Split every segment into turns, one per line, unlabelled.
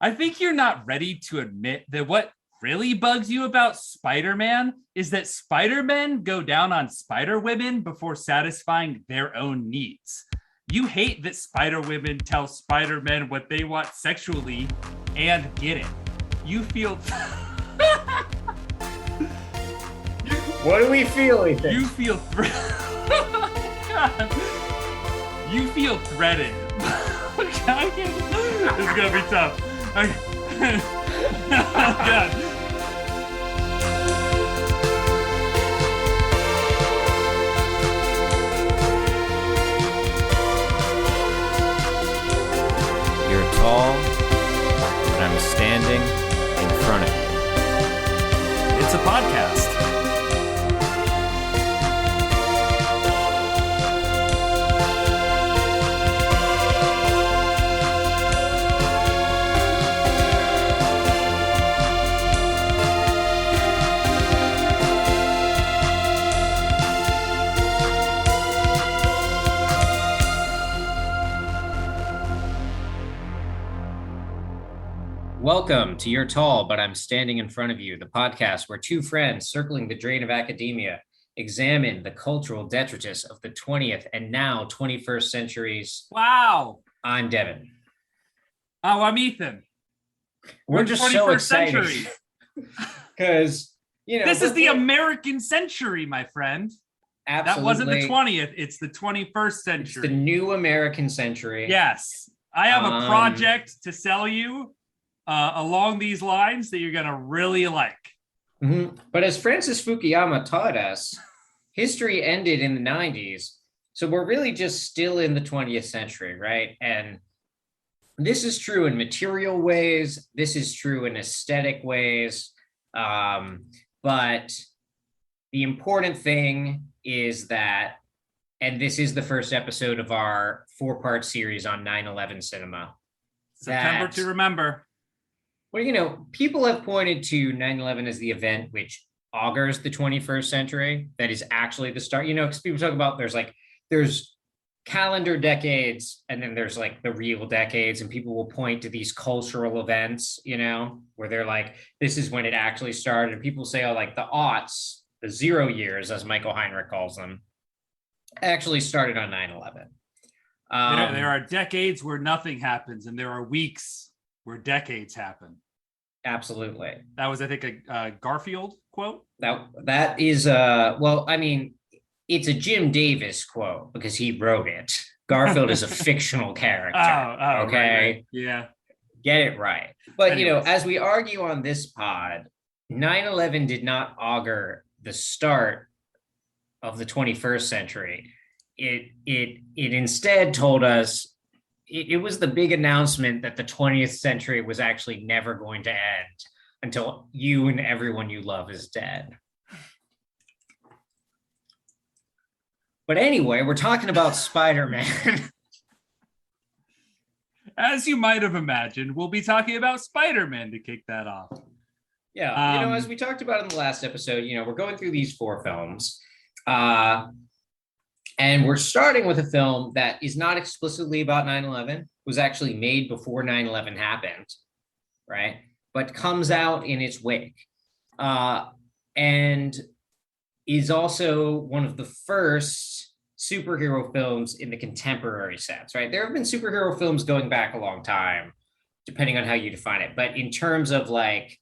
I think you're not ready to admit that what really bugs you about Spider-Man is that Spider-Men go down on Spider-Women before satisfying their own needs. You hate that Spider-Women tell Spider-Men what they want sexually and get it. You feel...
What do we feel, Ethan?
You feel... You feel threatened. This is going to be tough. Oh, God.
You're tall, but I'm standing in front of you.
It's a podcast.
Welcome to You're Tall, but I'm Standing in Front of You, the podcast where two friends circling the drain of academia examine the cultural detritus of the 20th and now 21st centuries.
Wow.
I'm Devin.
Oh, I'm Ethan.
We're just so excited because,
this is the American century, my friend.
Absolutely.
That wasn't the 20th. It's the 21st century.
It's the new American century.
Yes. I have a project to sell you along these lines that you're going to really like.
Mm-hmm. But as Francis Fukuyama taught us, history ended in the 90s. So we're really just still in the 20th century, right? And this is true in material ways. This is true in aesthetic ways. But the important thing is that, and this is the first episode of our 4-part series on 9/11 cinema.
September to remember.
Well, people have pointed to 9/11 as the event which augurs the 21st century. That is actually the start. Because people talk about there's calendar decades and then there's like the real decades, and people will point to these cultural events, where they're like, this is when it actually started. And people say, like the aughts, the 0 years, as Michael Heinrich calls them, actually started on 9/11.
There are decades where nothing happens, and there are weeks where decades happen.
Absolutely.
That was, I think, a Garfield quote.
That is, it's a Jim Davis quote because he wrote it. Garfield is a fictional character.
Oh,
okay.
Right. Yeah.
Get it right. But,
Anyways.
As we argue on this pod, 9/11 did not augur the start of the 21st century. It instead told us it was the big announcement that the 20th century was actually never going to end until you and everyone you love is dead. But anyway, we're talking about Spider-Man.
As you might have imagined, we'll be talking about Spider-Man to kick that off.
Yeah, as we talked about in the last episode, we're going through these 4 films. And we're starting with a film that is not explicitly about 9/11, was actually made before 9/11 happened, right? But comes out in its wake. And is also one of the first superhero films in the contemporary sense, right? There have been superhero films going back a long time, depending on how you define it. But in terms of like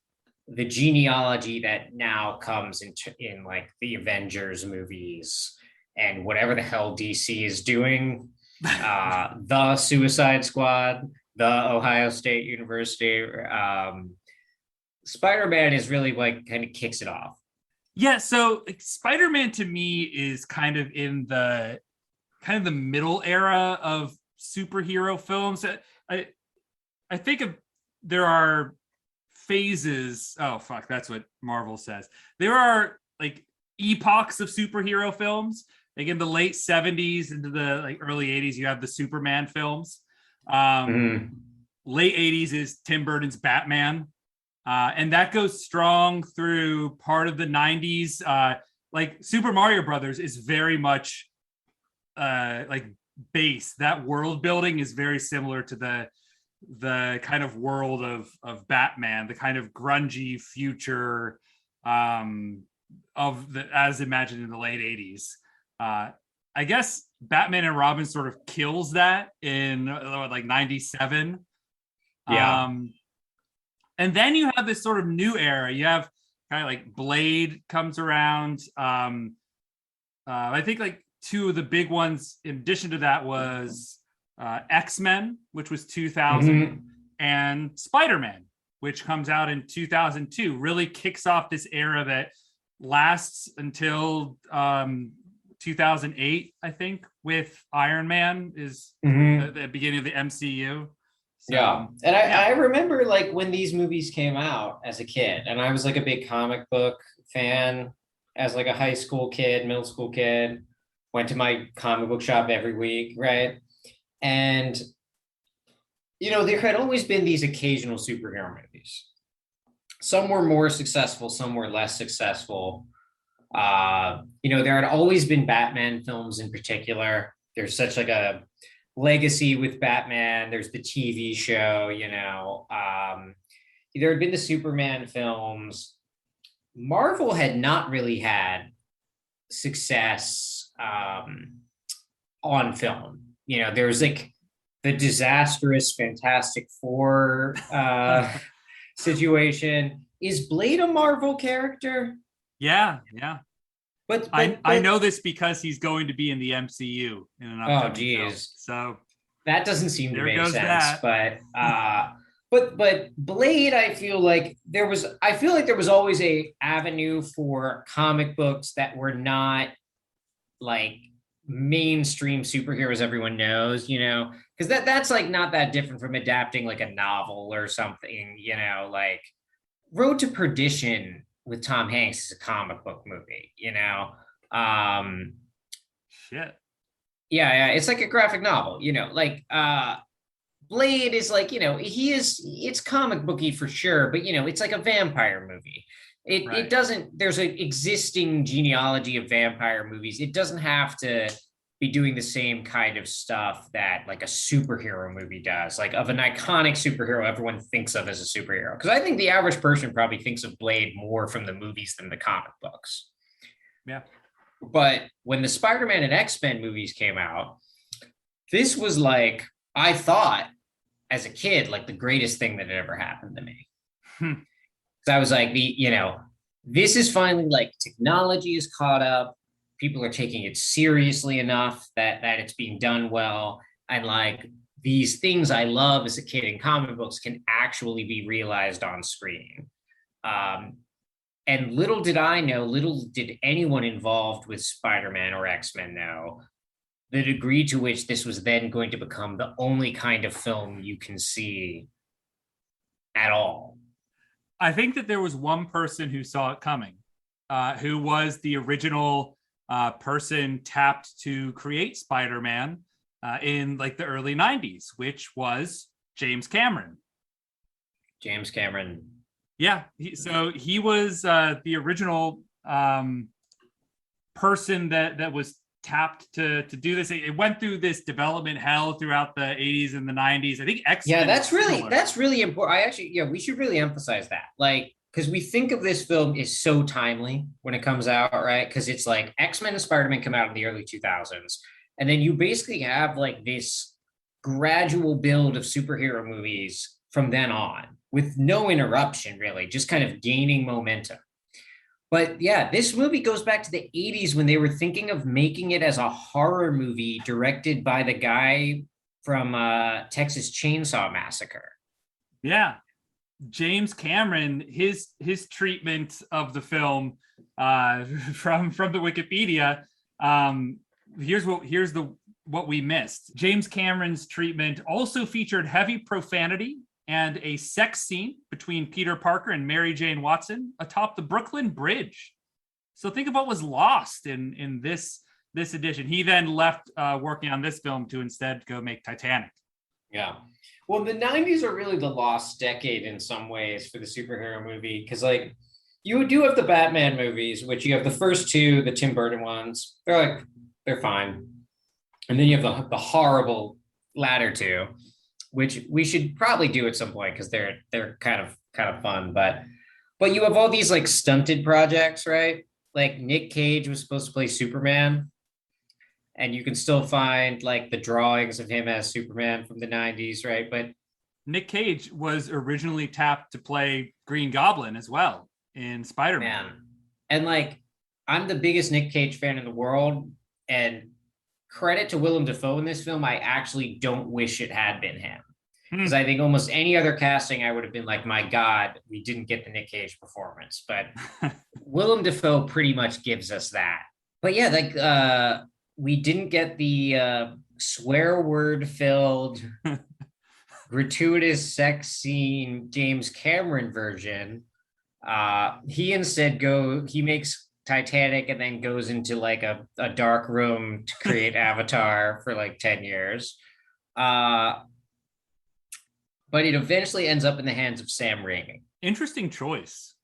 the genealogy that now comes in like the Avengers movies, and whatever the hell DC is doing, the Suicide Squad, the Ohio State University, Spider-Man is really like kind of kicks it off.
Yeah, so Spider-Man to me is kind of in the middle era of superhero films. I think there are phases. Oh fuck, that's what Marvel says. There are like epochs of superhero films. Like in the late 70s into the early 80s, you have the Superman films. Late 80s is Tim Burton's Batman. And that goes strong through part of the 90s. Like Super Mario Brothers is very much base. That world building is very similar to the the kind of world of Batman, the kind of grungy future of the as imagined in the late 80s. I guess Batman and Robin sort of kills that in like 97.
Yeah.
And then you have this sort of new era. You have kind of like Blade comes around. I think like two of the big ones in addition to that was X-Men, which was 2000, and Spider-Man, which comes out in 2002, really kicks off this era that lasts until 2008, I think, with Iron Man is the beginning of the MCU. So,
yeah. And I remember like when these movies came out as a kid, and I was like a big comic book fan as like a high school kid, middle school kid, went to my comic book shop every week, right? And, you know, there had always been these occasional superhero movies. Some were more successful, some were less successful. You know, there had always been Batman films in particular. There's such like a legacy with Batman. There's the TV show, you know. There had been the Superman films. Marvel had not really had success on film. You know, there's like the disastrous Fantastic Four situation. Is Blade a Marvel character?
Yeah.
But
I know this because he's going to be in the MCU in an upcoming film. So
that doesn't seem to make sense.
That.
But Blade, I feel like there was always a avenue for comic books that were not like mainstream superheroes everyone knows, you know, because that's like not that different from adapting like a novel or something, you know, like Road to Perdition with Tom Hanks is a comic book movie, you know.
Shit.
Yeah, it's like a graphic novel, you know, like Blade is like, you know, it's comic booky for sure, but you know, it's like a vampire movie. It doesn't, there's an existing genealogy of vampire movies. It doesn't have to be doing the same kind of stuff that like a superhero movie does, like of an iconic superhero everyone thinks of as a superhero. Because I think the average person probably thinks of Blade more from the movies than the comic books.
Yeah.
But when the Spider-Man and X-Men movies came out, this was like, I thought as a kid, like the greatest thing that had ever happened to me. So I was like, you know, this is finally like technology is caught up. People are taking it seriously enough that it's being done well. And like these things I love as a kid in comic books can actually be realized on screen. And little did anyone involved with Spider-Man or X-Men know the degree to which this was then going to become the only kind of film you can see at all.
I think that there was one person who saw it coming, who was the original person tapped to create Spider-Man in like the early 90s, which was James Cameron. Yeah. He was the original person that was tapped to do this. It went through this development hell throughout the 80s and the 90s. I think X-Men.
Yeah, that's really important. We should really emphasize that. Like, because we think of this film is so timely when it comes out, right? Because it's like X-Men and Spider-Man come out in the early 2000s. And then you basically have like this gradual build of superhero movies from then on with no interruption, really, just kind of gaining momentum. But yeah, this movie goes back to the 80s when they were thinking of making it as a horror movie directed by the guy from Texas Chainsaw Massacre.
Yeah. James Cameron, his treatment of the film from the Wikipedia, here's what we missed. James Cameron's treatment also featured heavy profanity and a sex scene between Peter Parker and Mary Jane Watson atop the Brooklyn Bridge. So think of what was lost in this edition. He then left working on this film to instead go make Titanic.
Yeah. Well, the 90s are really the lost decade in some ways for the superhero movie, because like you do have the Batman movies, which you have the first two, the Tim Burton ones. They're fine. And then you have the horrible latter two. which we should probably do at some point because they're kind of fun. But you have all these like stunted projects, right? Like Nick Cage was supposed to play Superman, and you can still find like the drawings of him as Superman from the 90s, right? But
Nick Cage was originally tapped to play Green Goblin as well in Spider-Man.
man, and like I'm the biggest Nick Cage fan in the world, and credit to Willem Dafoe in this film, I actually don't wish it had been him. Because I think almost any other casting, I would have been like, my God, we didn't get the Nick Cage performance. But Willem Dafoe pretty much gives us that. But yeah, like we didn't get the swear word filled, gratuitous sex scene James Cameron version. He instead he makes Titanic and then goes into like a dark room to create Avatar for like 10 years. But it eventually ends up in the hands of Sam Raimi.
Interesting choice.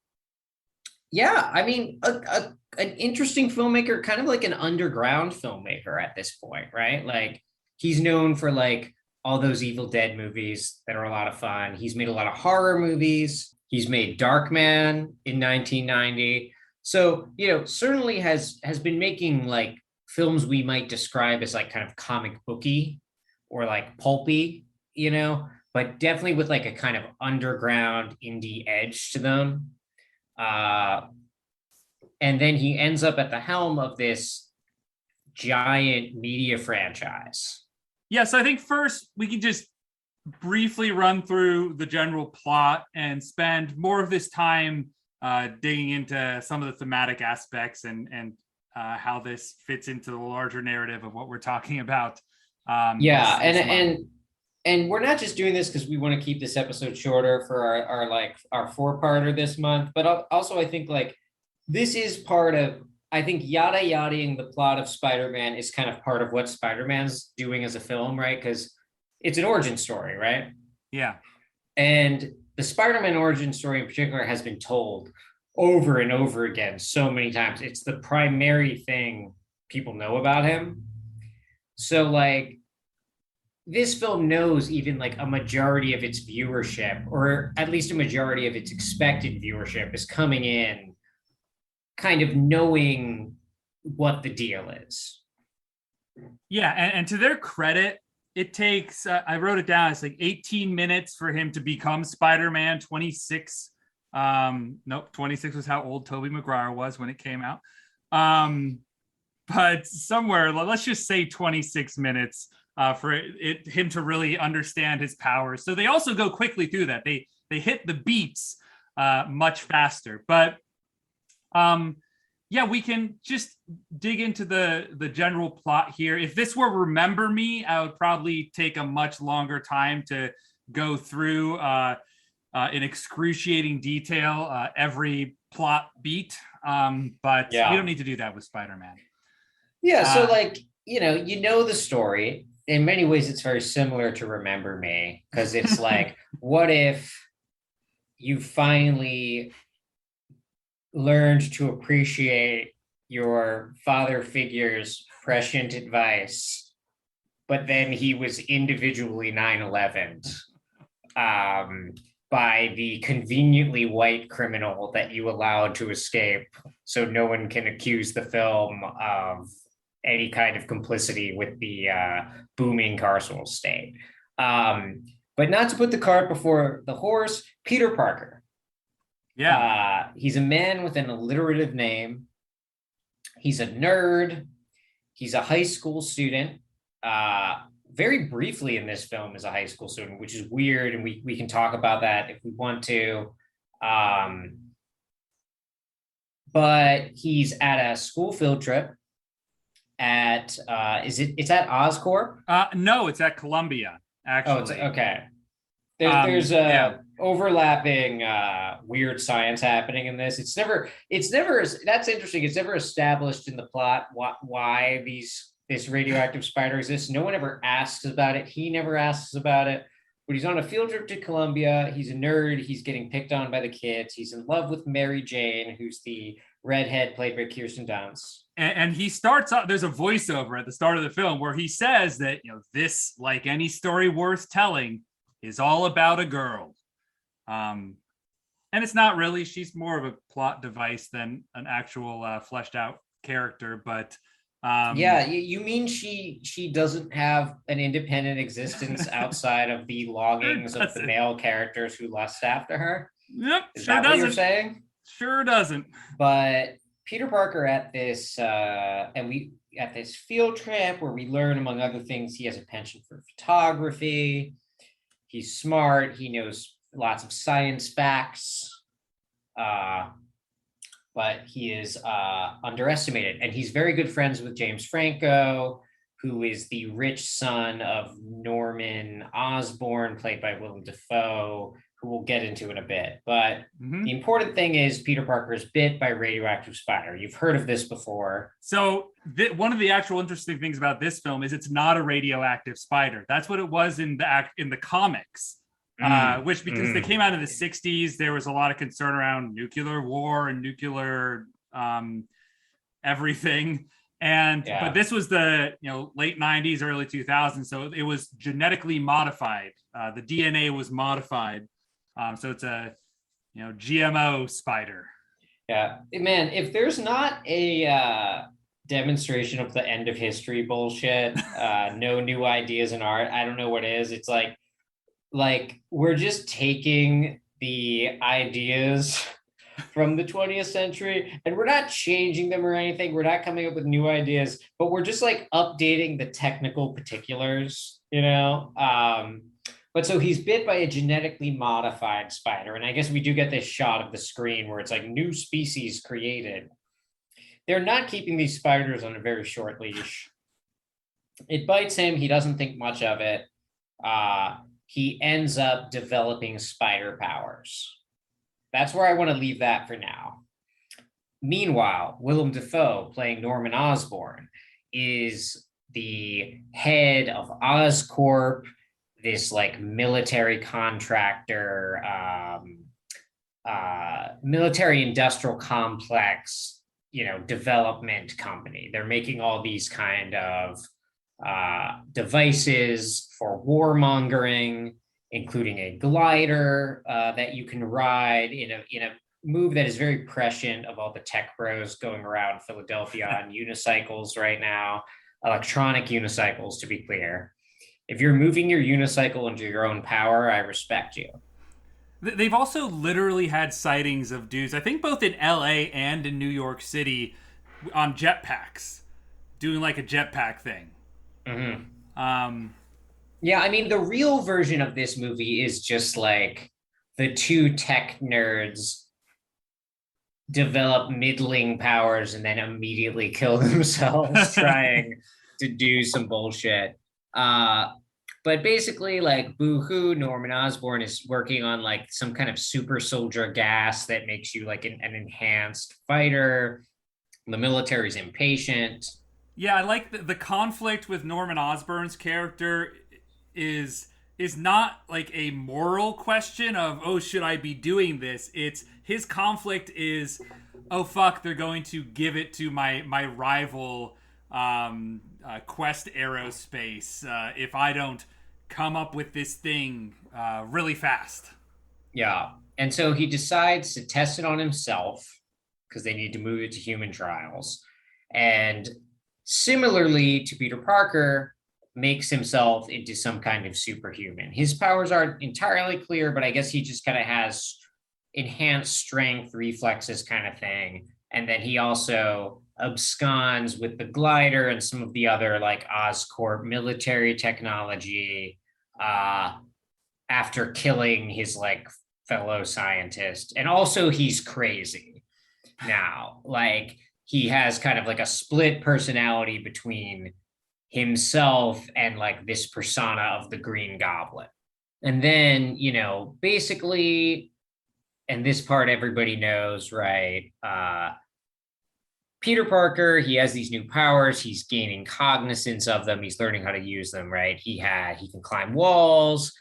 Yeah, I mean, an interesting filmmaker, kind of like an underground filmmaker at this point, right? Like he's known for like all those Evil Dead movies that are a lot of fun. He's made a lot of horror movies. He's made Darkman in 1990. So, you know, certainly has been making like films we might describe as like kind of comic booky or like pulpy, you know, but definitely with like a kind of underground indie edge to them. And then he ends up at the helm of this giant media franchise.
Yes, I think first we can just briefly run through the general plot and spend more of this time digging into some of the thematic aspects and how this fits into the larger narrative of what we're talking about.
Yeah, and we're not just doing this because we want to keep this episode shorter for our 4-parter this month, but also I think like this is part of, I think yada yadaing the plot of Spider-Man is kind of part of what Spider-Man's doing as a film, right? Because it's an origin story, right?
Yeah.
And the Spider-Man origin story in particular has been told over and over again so many times. It's the primary thing people know about him. So like this film knows even like a majority of its viewership, or at least a majority of its expected viewership, is coming in kind of knowing what the deal is.
Yeah, and to their credit, it takes, I wrote it down, it's like 18 minutes for him to become Spider-Man. 26, 26 was how old Tobey Maguire was when it came out. But somewhere, let's just say 26 minutes for him to really understand his powers. So they also go quickly through that. They hit the beats much faster. But yeah, we can just dig into the general plot here. If this were Remember Me, I would probably take a much longer time to go through in excruciating detail every plot beat. But we don't need to do that with Spider-Man.
Yeah, so like, you know the story. In many ways, it's very similar to Remember Me, because it's like, what if you finally learned to appreciate your father figure's prescient advice, but then he was individually 9/11'd by the conveniently white criminal that you allowed to escape, so no one can accuse the film of any kind of complicity with the booming carceral state. But not to put the cart before the horse, Peter Parker.
Yeah.
He's a man with an alliterative name. He's a nerd. He's a high school student. Very briefly in this film is a high school student, which is weird. And we can talk about that if we want to. But he's at a school field trip at, it's at Oscorp?
No, it's at Columbia, actually.
Oh, it's okay. There's a overlapping weird science happening in this. It's never that's interesting. It's never established in the plot why this radioactive spider exists. No one ever asks about it. He never asks about it. But he's on a field trip to Columbia. He's a nerd. He's getting picked on by the kids. He's in love with Mary Jane, who's the redhead played by Kirsten Dunst.
And he starts out, there's a voiceover at the start of the film where he says that, this, like any story worth telling, is all about a girl. And it's not really. She's more of a plot device than an actual fleshed out character. But
yeah, you mean she doesn't have an independent existence outside of the longings of the male characters who lust after her?
Yep,
Is
sure
that
doesn't.
what you're saying?
Sure doesn't.
But Peter Parker at this at this field trip where we learn, among other things, he has a penchant for photography. He's smart. He knows lots of science facts. But he is underestimated. And he's very good friends with James Franco, who is the rich son of Norman Osborn, played by Willem Dafoe, who we'll get into in a bit. But the important thing is Peter Parker is bit by a radioactive spider. You've heard of this before.
So one of the actual interesting things about this film is it's not a radioactive spider. That's what it was in the comics. Which, because they came out in the 60s, there was a lot of concern around nuclear war and nuclear everything. But this was the late 90s, early 2000s, so it was genetically modified. The DNA was modified, so it's a GMO spider.
Yeah, man, if there's not a demonstration of the end of history bullshit, no new ideas in art, I don't know what is. It's like we're just taking the ideas from the 20th century and we're not changing them or anything. We're not coming up with new ideas, but we're just like updating the technical particulars, But so he's bit by a genetically modified spider. And I guess we do get this shot of the screen where it's like new species created. They're not keeping these spiders on a very short leash. It bites him. He doesn't think much of it. He ends up developing spider powers. That's where I want to leave that for now. Meanwhile, Willem Dafoe, playing Norman Osborn, is the head of Oscorp, this like military contractor, military industrial complex, development company. They're making all these kind of devices for warmongering, including a glider that you can ride in a move that is very prescient of all the tech bros going around Philadelphia on unicycles right now, electronic unicycles, to be clear. If you're moving your unicycle under your own power, I respect you.
They've also literally had sightings of dudes, I think both in LA and in New York City, on jetpacks, doing like a jetpack thing.
Yeah, I mean, the real version of this movie is just like the two tech nerds develop middling powers and then immediately kill themselves trying to do some bullshit. But basically, like, boo-hoo, Norman Osborn is working on like some kind of super soldier gas that makes you like an enhanced fighter. The military's impatient.
Yeah, I like the conflict with Norman Osborn's character is not like a moral question of, oh, should I be doing this? It's his conflict is, oh fuck, they're going to give it to my rival Quest Aerospace if I don't come up with this thing really fast.
Yeah, and so he decides to test it on himself because they need to move it to human trials. And similarly to Peter Parker, makes himself into some kind of superhuman. His powers aren't entirely clear, but I guess he just kind of has enhanced strength, reflexes kind of thing. And then he also absconds with the glider and some of the other like Oscorp military technology after killing his like fellow scientist. And also he's crazy now. Like, he has kind of like a split personality between himself and like this persona of the Green Goblin. And then, basically, and this part everybody knows, right? Peter Parker, he has these new powers. He's gaining cognizance of them. He's learning how to use them, right? He can climb walls.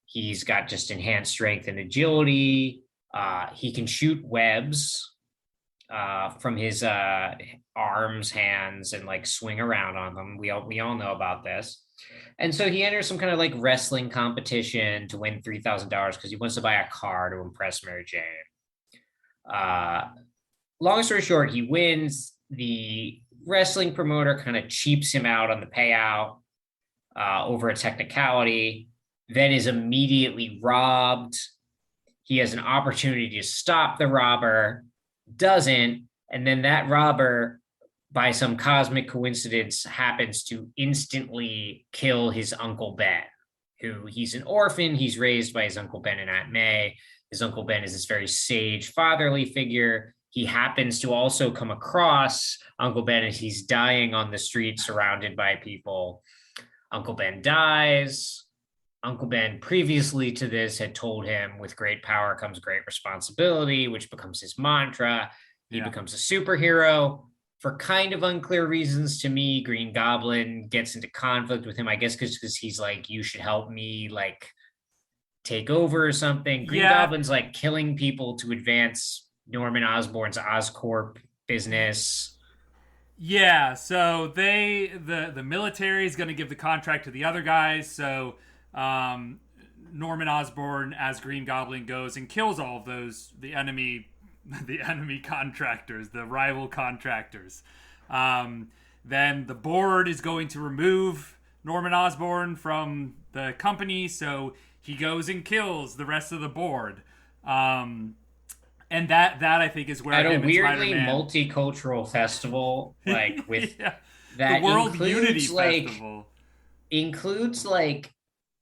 He's got just enhanced strength and agility. He can shoot webs from his arms, hands, and like swing around on them. We all know about this. And so he enters some kind of like wrestling competition to win $3,000 because he wants to buy a car to impress Mary Jane. Uh, Long story short, he wins. The wrestling promoter kind of cheaps him out on the payout over a technicality, then is immediately robbed. He has an opportunity to stop the robber, doesn't, and then that robber, by some cosmic coincidence, happens to instantly kill his Uncle Ben, who he's an orphan. He's raised by his Uncle Ben and Aunt May. His Uncle Ben is this very sage, fatherly figure. He happens to also come across Uncle Ben as he's dying on the street, surrounded by people. Uncle Ben dies. Uncle Ben, previously to this, had told him, with great power comes great responsibility, which becomes his mantra. He becomes a superhero. For kind of unclear reasons to me, Green Goblin gets into conflict with him, I guess because he's like, you should help me, like, take over or something. Green Goblin's like killing people to advance Norman Osborn's Oscorp business.
Yeah, so the military is going to give the contract to the other guys. So Norman Osborn as Green Goblin goes and kills all of the enemy contractors, the rival contractors. Then the board is going to remove Norman Osborn from the company, so he goes and kills the rest of the board. And that I think is where
at a weirdly multicultural festival, like with that
the World Unity Festival
includes like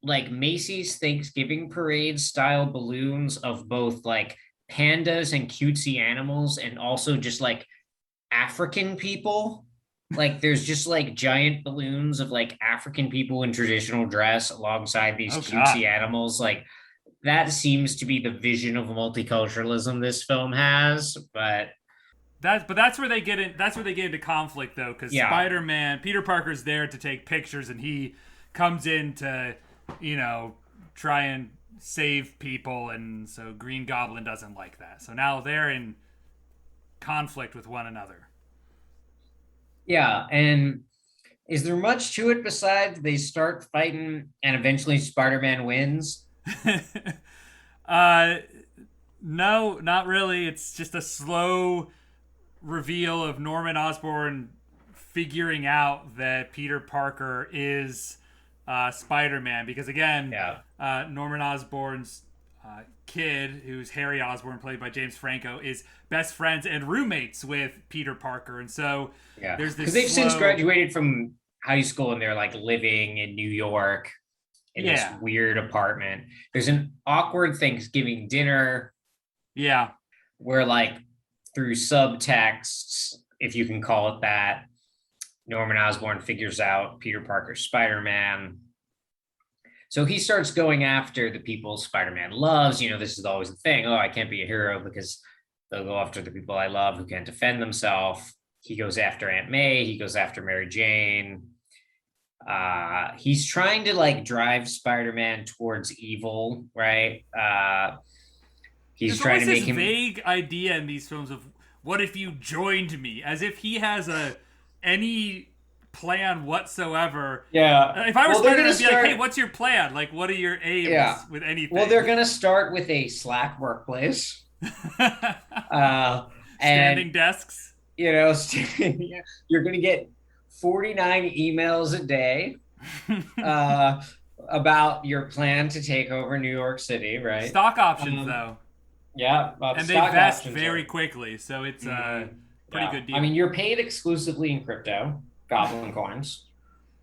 Macy's Thanksgiving parade style balloons of both like pandas and cutesy animals, and also just like African people. Like there's just like giant balloons of like African people in traditional dress alongside these cutesy animals. Like that seems to be the vision of multiculturalism this film has, but
that's where they get in. That's where they get into conflict, though, because Spider-Man, Peter Parker's there to take pictures, and he comes in to, try and save people, and so Green Goblin doesn't like that. So now they're in conflict with one another.
Yeah, and is there much to it besides they start fighting and eventually Spider-Man wins?
No, not really. It's just a slow reveal of Norman Osborn figuring out that Peter Parker is Spider-Man, because again, Norman Osborn's kid, who's Harry Osborn, played by James Franco, is best friends and roommates with Peter Parker, and so there's this.
Because they've since graduated from high school and they're like living in New York in this weird apartment. There's an awkward Thanksgiving dinner.
Yeah.
Where like through subtexts, if you can call it that, Norman Osborn figures out Peter Parker's Spider-Man. So he starts going after the people Spider-Man loves. This is always the thing. Oh, I can't be a hero because they'll go after the people I love who can't defend themselves. He goes after Aunt May. He goes after Mary Jane. He's trying to like drive Spider-Man towards evil, right? He's trying to make him
vague idea in these films of what if you joined me, as if he has any plan whatsoever.
Yeah.
If I was Spider-Man, I'd be like, hey, what's your plan? Like, what are your aims with anything?
Well, they're gonna start with a Slack workplace.
Standing desks.
You're gonna get 49 emails a day about your plan to take over New York City, right?
Stock options, though.
Yeah.
And they vest very quickly, so it's a pretty good deal.
I mean, you're paid exclusively in crypto, goblin coins,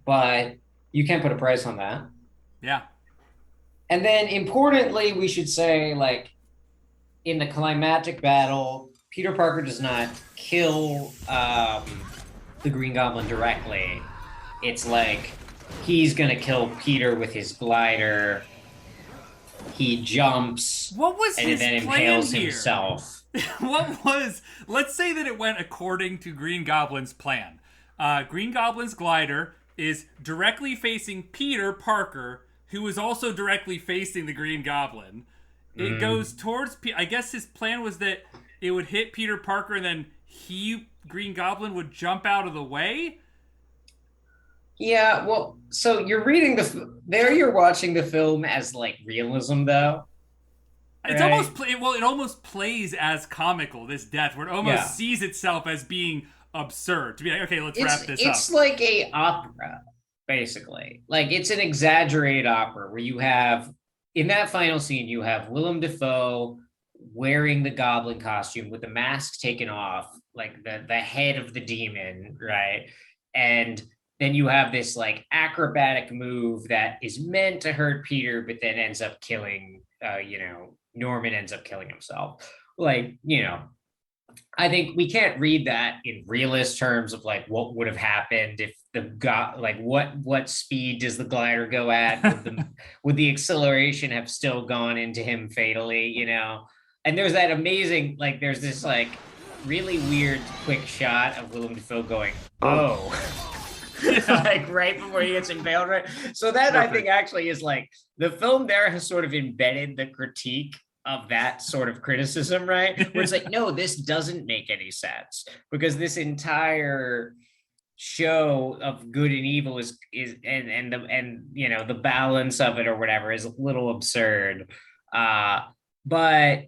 but you can't put a price on that.
Yeah.
And then, importantly, we should say, like, in the climactic battle, Peter Parker does not kill the Green Goblin directly. It's like he's gonna kill Peter with his glider. He jumps.
What was
and
his
then
plan
impales
here?
himself.
Let's say that it went according to Green Goblin's plan. Green Goblin's glider is directly facing Peter Parker, who is also directly facing the Green Goblin. It goes towards I guess his plan was that it would hit Peter Parker and then Green Goblin would jump out of the way.
Yeah, well, so you're reading there you're watching the film as like realism though,
It's almost
right?
it almost plays as comical, this death, where it almost
Yeah.
sees itself as being absurd to be like, okay, let's
It's
wrap this
it's
up.
like a opera, basically. Like it's an exaggerated opera where you have in that final scene you have Willem Dafoe wearing the goblin costume with the mask taken off, like the head of the demon, right? And then you have this like acrobatic move that is meant to hurt Peter, but then ends up killing Norman ends up killing himself. Like, I think we can't read that in realist terms of like what would have happened if the got like what speed does the glider go at? Would the acceleration have still gone into him fatally? And there's that amazing like there's this like really weird quick shot of Willem Dafoe going, oh,
Yeah,
like right before he gets impaled, right? So that I think
perfect.
actually is like the film there has sort of embedded the critique of that sort of criticism, right? Where it's like, no, this doesn't make any sense because this entire show of good and evil is and the balance of it or whatever is a little absurd. But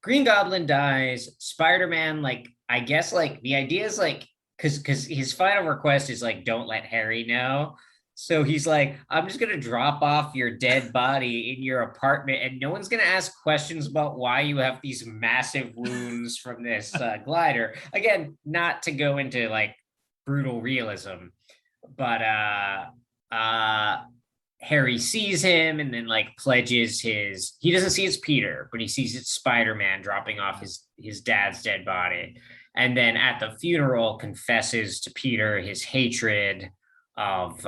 Green Goblin dies. Spider-Man, like, I guess, like, the idea is like, because his final request is like, don't let Harry know. So he's like, I'm just gonna drop off your dead body in your apartment, and no one's gonna ask questions about why you have these massive wounds from this glider. Again, not to go into like brutal realism, but uh Harry sees him and then like pledges he doesn't see it's Peter, but he sees it's Spider-Man dropping off his dad's dead body. And then at the funeral confesses to Peter his hatred of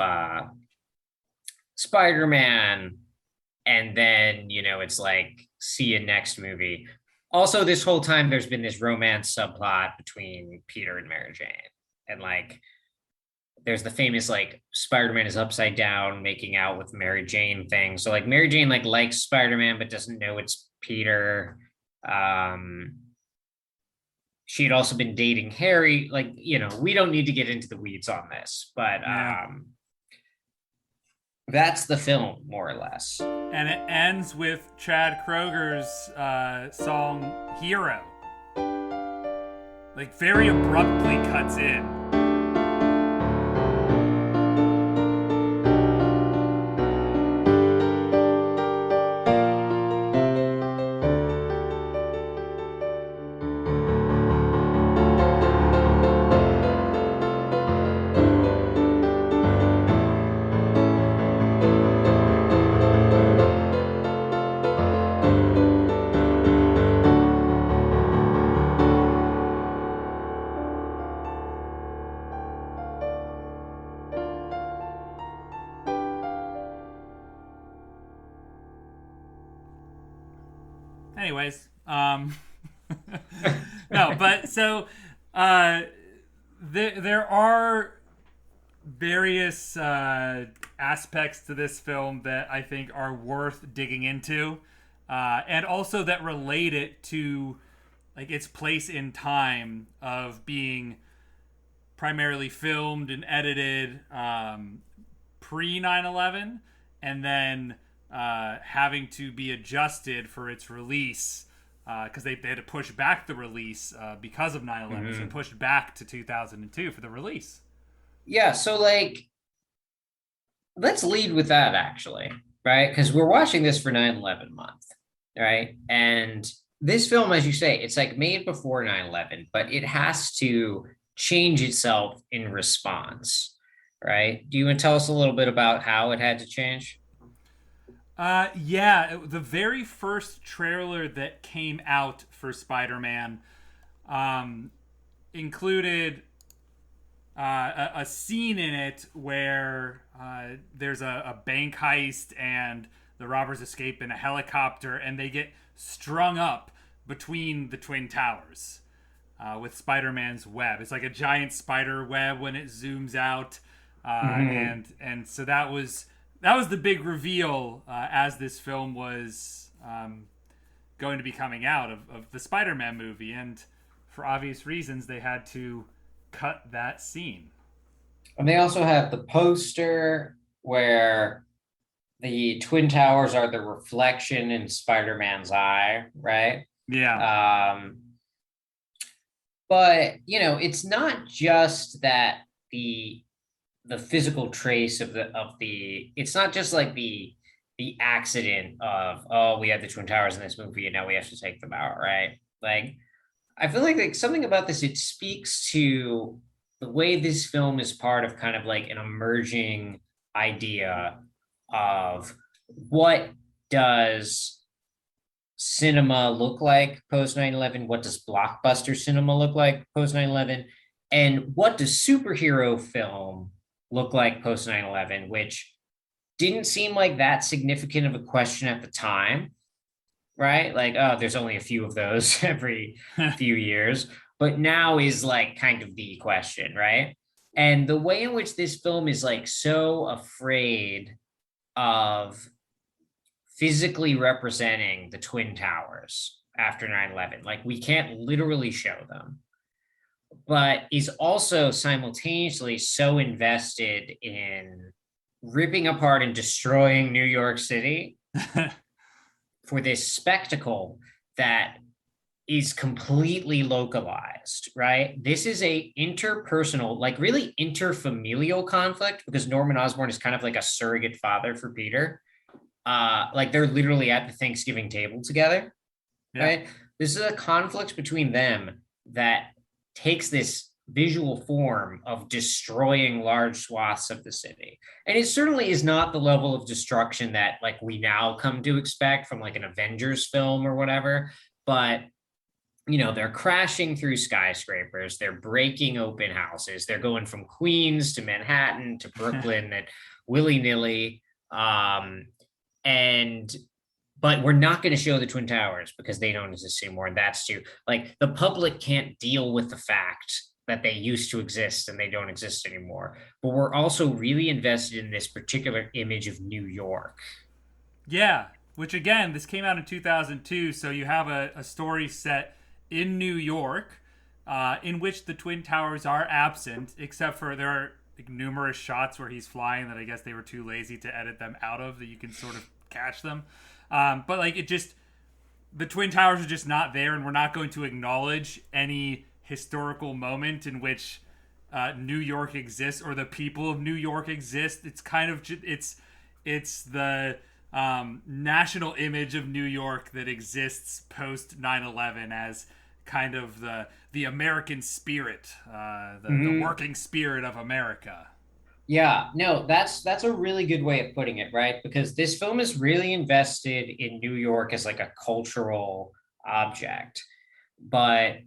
Spider-Man. And then, it's like, see you next movie. Also, this whole time there's been this romance subplot between Peter and Mary Jane. And like there's the famous like Spider-Man is upside down making out with Mary Jane thing. So like Mary Jane like likes Spider-Man but doesn't know it's Peter. Um she had also been dating Harry. Like, we don't need to get into the weeds on this, but
Yeah.
that's the film more or less.
And it ends with Chad Kroger's song Hero. Like very abruptly cuts in. Anyways, no, but so uh, there are various aspects to this film that I think are worth digging into, and also that relate it to like its place in time of being primarily filmed and edited pre 9/11, and then having to be adjusted for its release because they had to push back the release because of 9/11, so
Mm-hmm.
pushed back to 2002 for the release.
Yeah, so like let's lead with that actually, right? Because we're watching this for 9/11 month, right? And this film, as you say, it's like made before 9/11, but it has to change itself in response, right? Do you want to tell us a little bit about how it had to change?
Yeah, the very first trailer that came out for Spider-Man um, included a scene in it where there's a bank heist and the robbers escape in a helicopter and they get strung up between the twin towers with Spider-Man's web. It's like a giant spider web when it zooms out,
Mm-hmm.
and so that was the big reveal as this film was going to be coming out of the Spider-Man movie, and for obvious reasons they had to cut that scene.
And they also have the poster where the Twin Towers are the reflection in Spider-Man's eye, right?
Yeah.
Um, but it's not just that the physical trace of the it's not just like the accident of, oh, we had the Twin Towers in this movie and now we have to take them out, right? Like I feel like something about this, it speaks to the way this film is part of kind of like an emerging idea of what does cinema look like post 9/11, what does blockbuster cinema look like post 9/11, and what does superhero film look like post 9/11, which didn't seem like that significant of a question at the time, right? Like, oh, there's only a few of those every few years, but now is like kind of the question, right? And the way in which this film is like so afraid of physically representing the Twin Towers after 9/11, like we can't literally show them, but is also simultaneously so invested in ripping apart and destroying New York City for this spectacle that is completely localized, right? This is a interpersonal, like really interfamilial conflict because Norman Osborn is kind of like a surrogate father for Peter. Like they're literally at the Thanksgiving table together,
Yeah.
right? This is a conflict between them that takes this visual form of destroying large swaths of the city. And it certainly is not the level of destruction that like we now come to expect from like an Avengers film or whatever, but they're crashing through skyscrapers, they're breaking open houses, they're going from Queens to Manhattan to Brooklyn and willy-nilly. And but we're not going to show the Twin Towers because they don't exist anymore. And that's too, like, the public can't deal with the fact that they used to exist and they don't exist anymore. But we're also really invested in this particular image of New York.
Yeah, which again, this came out in 2002, so you have a story set in New York, in which the Twin Towers are absent, except for there are like, numerous shots where he's flying that I guess they were too lazy to edit them out of, that you can sort of catch them. But like it just, the Twin Towers are just not there, and we're not going to acknowledge any historical moment in which New York exists or the people of New York exist. It's kind of it's the national image of New York that exists post 9/11 as kind of the American spirit, the working spirit of America.
Yeah, no, that's a really good way of putting it, right? Because this film is really invested in New York as like a cultural object, but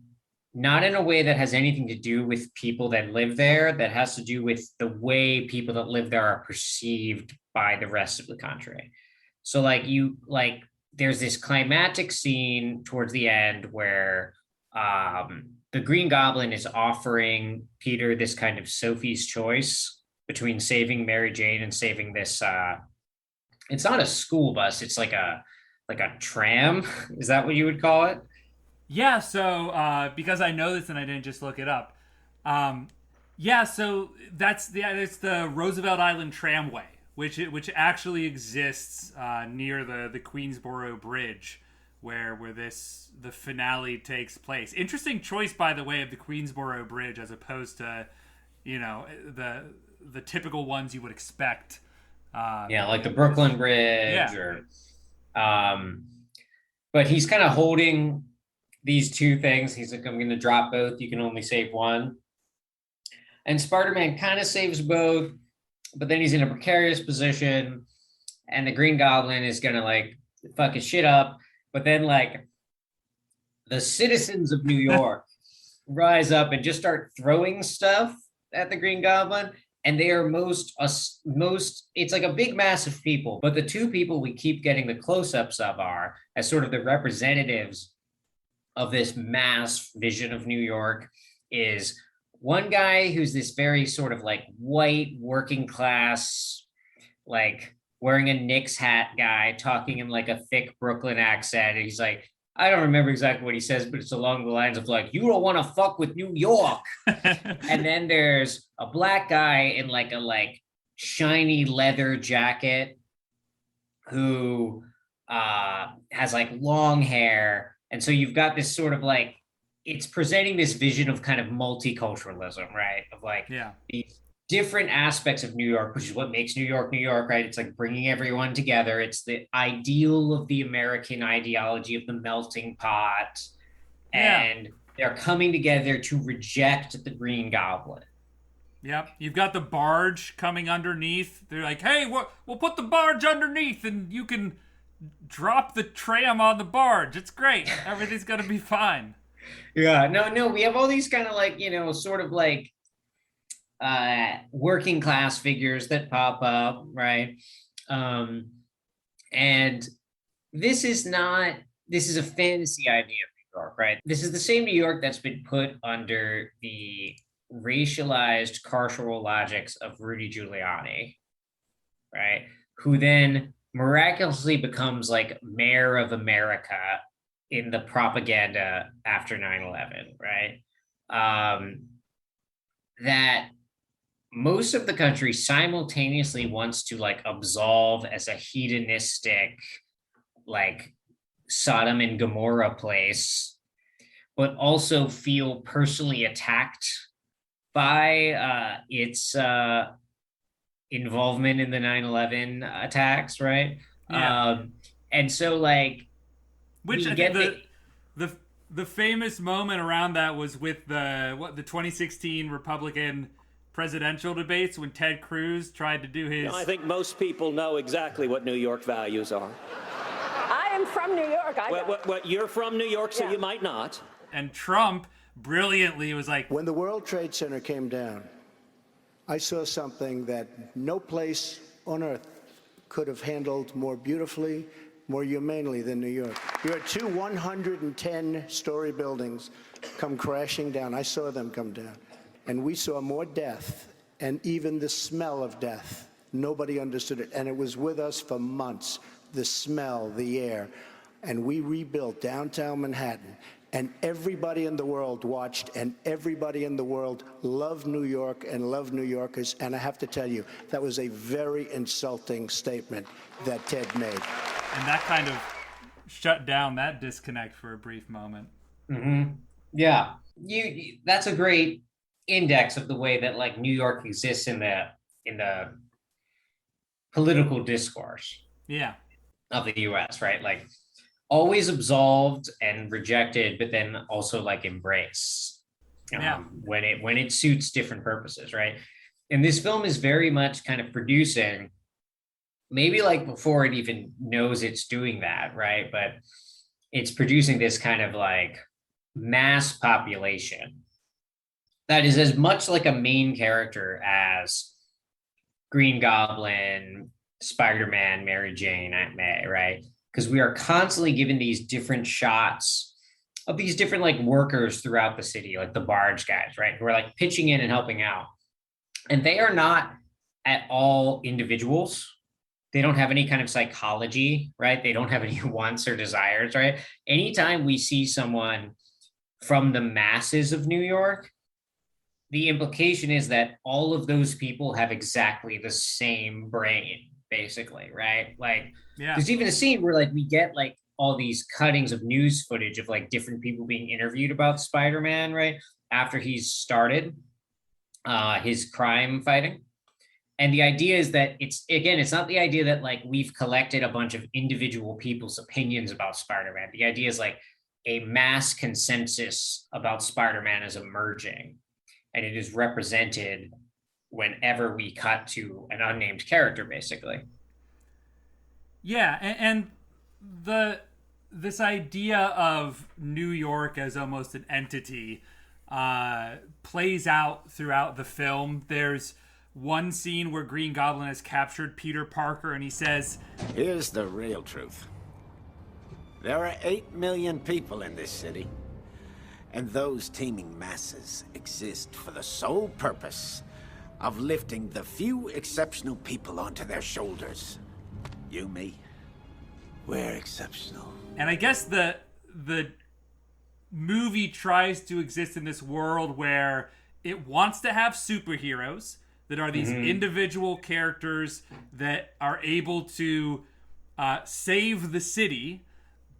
not in a way that has anything to do with people that live there, that has to do with the way people that live there are perceived by the rest of the country. So like there's this climactic scene towards the end where the Green Goblin is offering Peter this kind of Sophie's choice between saving Mary Jane and saving this it's not a school bus, it's like a tram. Is that what you would call it?
Yeah, so because I know this and I didn't just look it up. Um, yeah, so it's the Roosevelt Island Tramway, which actually exists near the Queensboro Bridge, where the finale takes place. Interesting choice, by the way, of the Queensboro Bridge as opposed to the typical ones you would expect.
Yeah, like the Brooklyn Bridge
Yeah,
or um but he's kind of holding these two things. He's like, I'm gonna drop both, you can only save one. And Spider-Man kind of saves both, but then he's in a precarious position, and the Green Goblin is gonna like fuck his shit up. But then like the citizens of New York rise up and just start throwing stuff at the Green Goblin. And they are most it's like a big mass of people, but the two people we keep getting the close-ups of are as sort of the representatives of this mass vision of New York is one guy who's this very sort of like white working class, like wearing a Knicks hat guy talking in like a thick Brooklyn accent. And he's like, I don't remember exactly what he says, but it's along the lines of like, you don't want to fuck with New York. And then there's a black guy in like a shiny leather jacket who has like long hair. And so you've got this sort of like, it's presenting this vision of kind of multiculturalism, right? Of like
Yeah.
these different aspects of New York, which is what makes New York, New York, right? It's like bringing everyone together. It's the ideal of the American ideology of the melting pot.
Yeah.
And they're coming together to reject the Green Goblin.
Yep. You've got the barge coming underneath. They're like, hey, we'll put the barge underneath and you can drop the tram on the barge. It's great. Everything's going to be fine.
Yeah, no, we have all these kind of like, sort of like working class figures that pop up, right? And this is a fantasy idea of New York, right? This is the same New York that's been put under the racialized carceral logics of Rudy Giuliani, right? Who then miraculously becomes like mayor of America in the propaganda after 9/11, right? That most of the country simultaneously wants to like absolve as a hedonistic, like Sodom and Gomorrah place, but also feel personally attacked by its involvement in the 9/11 attacks, right?
Yeah.
And so like,
Which I think the famous moment around that was with the 2016 Republican presidential debates when Ted Cruz tried to do his.
I think most people know exactly what New York values are.
I am from New York.
You're from New York, so
Yeah.
you might not.
And Trump brilliantly was like,
when the World Trade Center came down, I saw something that no place on earth could have handled more beautifully, more humanely than New York. You had two 110-story buildings come crashing down. I saw them come down. And we saw more death, and even the smell of death. Nobody understood it. And it was with us for months, the smell, the air. And we rebuilt downtown Manhattan. And everybody in the world watched, and everybody in the world loved New York and loved New Yorkers. And I have to tell you, that was a very insulting statement that Ted made.
and that kind of shut down that disconnect for a brief moment.
Mm-hmm. Yeah, that's a great index of the way that like New York exists in the political discourse.
Yeah.
Of the U.S., right? Like always absolved and rejected, but then also like embraced when it suits different purposes, right? And this film is very much kind of producing, maybe like before it even knows it's doing that, right? But it's producing this kind of like mass population that is as much like a main character as Green Goblin, Spider-Man, Mary Jane, Aunt May, right? Because we are constantly given these different shots of these different like workers throughout the city, like the barge guys, right? Who are like pitching in and helping out. And they are not at all individuals. They don't have any kind of psychology, right? They don't have any wants or desires, right? Anytime we see someone from the masses of New York, the implication is that all of those people have exactly the same brain, basically, right? Like, there's even a scene where like we get like all these cuttings of news footage of like different people being interviewed about Spider-Man, right? After he's started his crime fighting. And the idea is that it's not the idea that like we've collected a bunch of individual people's opinions about Spider-Man. The idea is like a mass consensus about Spider-Man is emerging, and it is represented whenever we cut to an unnamed character, basically.
Yeah, and this idea of New York as almost an entity plays out throughout the film. There's one scene where Green Goblin has captured Peter Parker, and he says,
"Here's the real truth. There are 8 million people in this city, and those teeming masses exist for the sole purpose of lifting the few exceptional people onto their shoulders. You, me, we're exceptional."
And I guess the movie tries to exist in this world where it wants to have superheroes that are these individual characters that are able to save the city,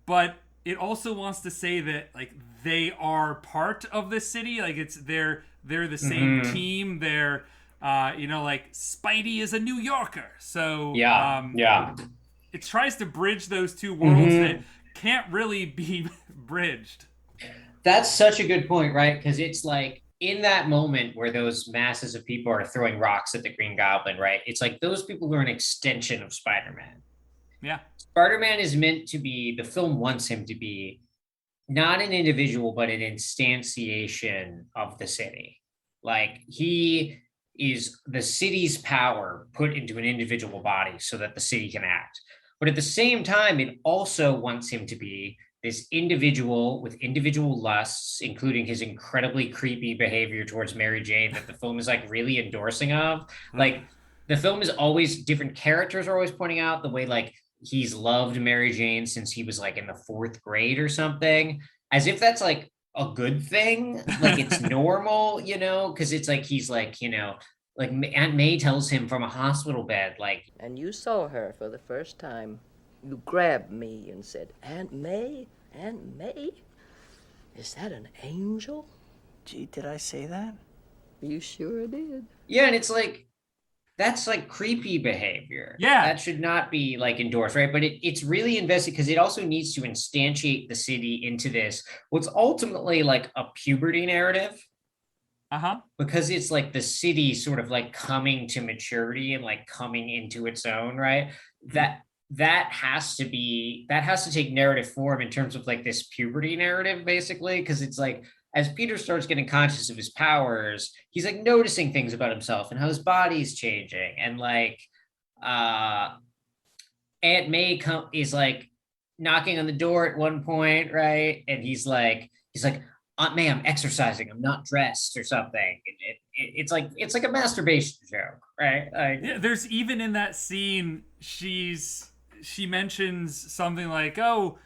but it also wants to say that like they are part of the city, like they're the same team. They're like Spidey is a New Yorker, so it tries to bridge those two worlds that can't really be bridged.
That's such a good point, right? Because it's like in that moment where those masses of people are throwing rocks at the Green Goblin, right? It's like those people are an extension of Spider-Man.
Yeah.
Spider-Man is meant to be, the film wants him to be not an individual, but an instantiation of the city. Like he is the city's power put into an individual body so that the city can act. But at the same time, it also wants him to be this individual with individual lusts, including his incredibly creepy behavior towards Mary Jane that the film is like really endorsing of. Like the film is always, different characters are always pointing out the way like he's loved Mary Jane since he was like in the 4th grade or something, as if that's like a good thing. Like it's normal, because it's like, he's like, like Aunt May tells him from a hospital bed, like,
and you saw her for the first time. You grabbed me and said, Aunt May? Aunt May? Is that an angel?
Gee, did I say that?
You sure did.
Yeah, and it's like, that's like creepy behavior.
Yeah.
That should not be like endorsed, right? But it's really invested because it also needs to instantiate the city into this, what's ultimately like a puberty narrative. Because it's like the city sort of like coming to maturity and like coming into its own, right? That has to take narrative form in terms of like this puberty narrative, basically, because it's like as Peter starts getting conscious of his powers, he's like noticing things about himself and how his body's changing, and like Aunt May is like knocking on the door at one point, right? And he's like, Aunt May, I'm exercising, I'm not dressed or something. It's like a masturbation joke, right?
Yeah, there's even in that scene, she mentions something like, "Oh,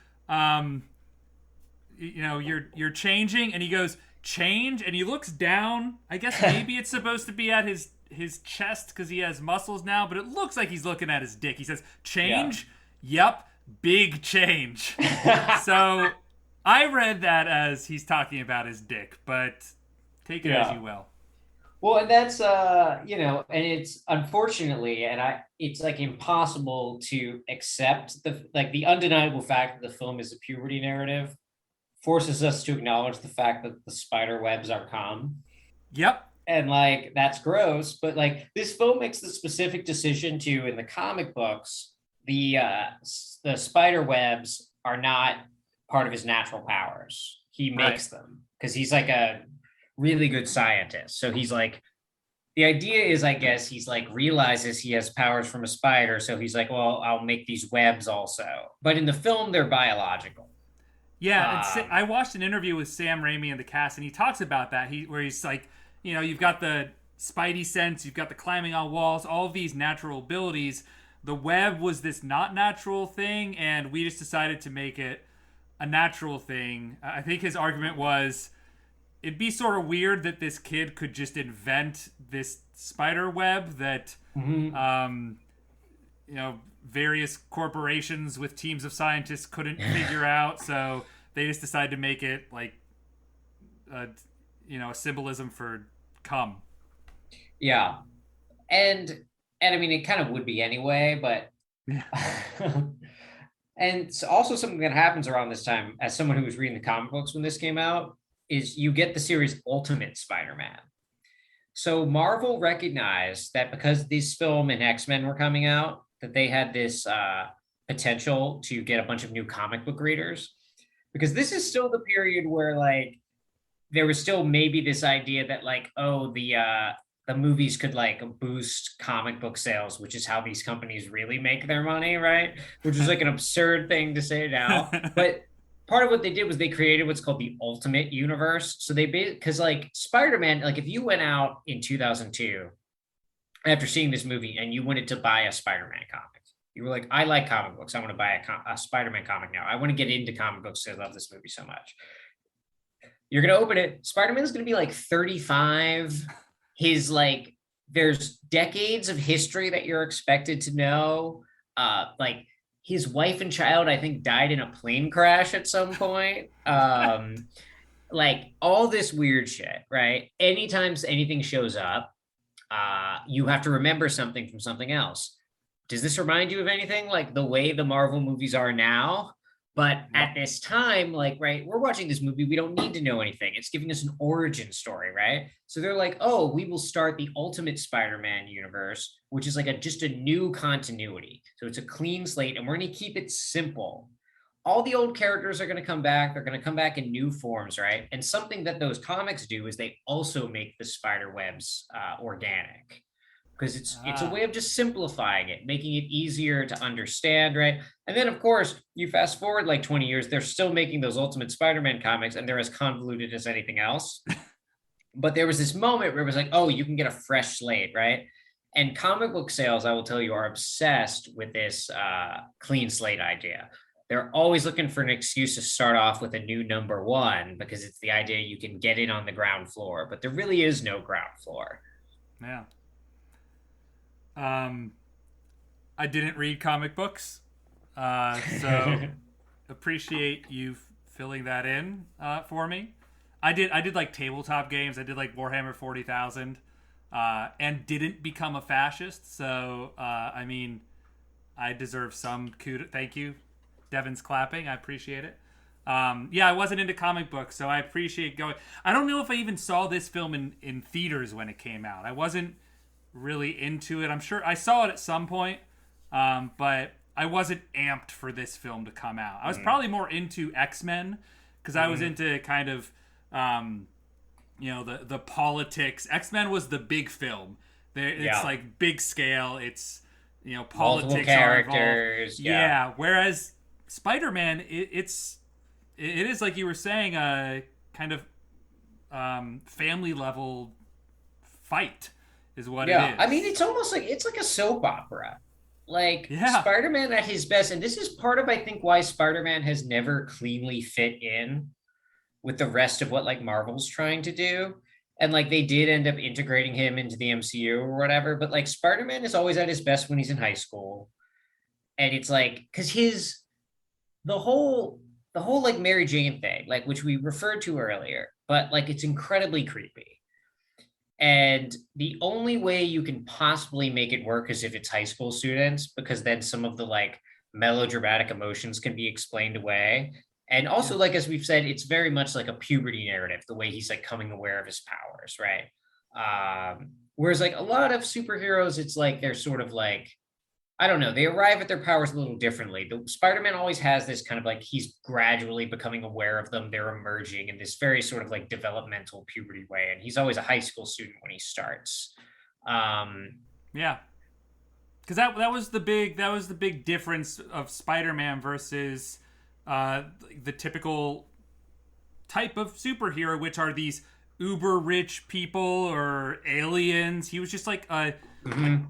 you're changing," and he goes, "Change," and he looks down. I guess maybe it's supposed to be at his chest because he has muscles now, but it looks like he's looking at his dick. He says, "Change." Yeah. Yep, big change. So I read that as he's talking about his dick, but take it as you will.
Well, and that's and it's unfortunately, it's like impossible to accept the undeniable fact that the film is a puberty narrative forces us to acknowledge the fact that the spider webs are cum.
Yep.
And like that's gross, but like this film makes the specific decision to, in the comic books, the spider webs are not part of his natural powers. He makes them because he's like a really good scientist. So he's like, the idea is, I guess, he's like realizes he has powers from a spider. So he's like, well, I'll make these webs also. But in the film, they're biological.
Yeah. I watched an interview with Sam Raimi and the cast, and he talks about that. Where he's like, you've got the Spidey sense, you've got the climbing on walls, all of these natural abilities. The web was this not natural thing, and we just decided to make it a natural thing. I think his argument was, it'd be sort of weird that this kid could just invent this spider web that, various corporations with teams of scientists couldn't figure out. So they just decided to make it like, a symbolism for cum.
Yeah. And I mean, it kind of would be anyway, but and so also something that happens around this time, as someone who was reading the comic books when this came out, is you get the series Ultimate Spider-Man. So Marvel recognized that because this film and X-Men were coming out, that they had this potential to get a bunch of new comic book readers, because this is still the period where like there was still maybe this idea that like, oh, the movies could like boost comic book sales, which is how these companies really make their money, right? Which is like an absurd thing to say now. But part of what they did was they created what's called the Ultimate Universe. So because like Spider-Man, like if you went out in 2002 after seeing this movie and you wanted to buy a Spider-Man comic, You were like, I like comic books. I want to buy a Spider-Man comic now. I want to get into comic books because I love this movie so much. You're going to open it. Spider-Man is going to be like 35. His like, there's decades of history that you're expected to know. Like his wife and child, I think, died in a plane crash at some point. Like all this weird shit, right? Anytime anything shows up, you have to remember something from something else. Does this remind you of anything like the way the Marvel movies are now? But at this time, like, right, we're watching this movie, we don't need to know anything. It's giving us an origin story, right? So they're like, oh, we will start the Ultimate Spider-Man universe, which is like just a new continuity. So it's a clean slate, and we're going to keep it simple. All the old characters are going to come back. They're going to come back in new forms, right? And something that those comics do is they also make the spider webs organic. Because it's a way of just simplifying it, making it easier to understand, right? And then, of course, you fast forward like 20 years, they're still making those Ultimate Spider-Man comics, and they're as convoluted as anything else. But there was this moment where it was like, oh, you can get a fresh slate, right? And comic book sales, I will tell you, are obsessed with this clean slate idea. They're always looking for an excuse to start off with a new number one, because it's the idea you can get in on the ground floor. But there really is no ground floor.
Yeah. I didn't read comic books, so appreciate you filling that in for me. I did like tabletop games. I did like Warhammer 40,000, and didn't become a fascist. So I mean, I deserve some kudos. Thank you, Devin's clapping. I appreciate it. Yeah, I wasn't into comic books, so I appreciate going. I don't know if I even saw this film in theaters when it came out. I wasn't really into it. I'm sure I saw it at some point, but I wasn't amped for this film to come out. I was probably more into X-Men because I was into kind of the politics. X-Men was the big film. It's like big scale. It's politics,
multiple characters.
Yeah. Whereas Spider-Man, it is like you were saying, a kind of family level fight. Is what it is.
I mean, it's almost like it's like a soap opera. Like Spider-Man at his best, and this is part of I think why Spider-Man has never cleanly fit in with the rest of what like Marvel's trying to do. And like they did end up integrating him into the MCU or whatever, but like Spider-Man is always at his best when he's in high school. And it's like because the whole like Mary Jane thing, like which we referred to earlier, but like it's incredibly creepy. And the only way you can possibly make it work is if it's high school students, because then some of the like melodramatic emotions can be explained away. And also, like, as we've said, it's very much like a puberty narrative, the way he's like coming aware of his powers, right? Whereas like a lot of superheroes, it's like they're sort of like, I don't know, they arrive at their powers a little differently. The Spider-Man always has this kind of like he's gradually becoming aware of them. They're emerging in this very sort of like developmental puberty way. And he's always a high school student when he starts.
Yeah. Because that was the big difference of Spider-Man versus the typical type of superhero, which are these uber rich people or aliens. He was just like a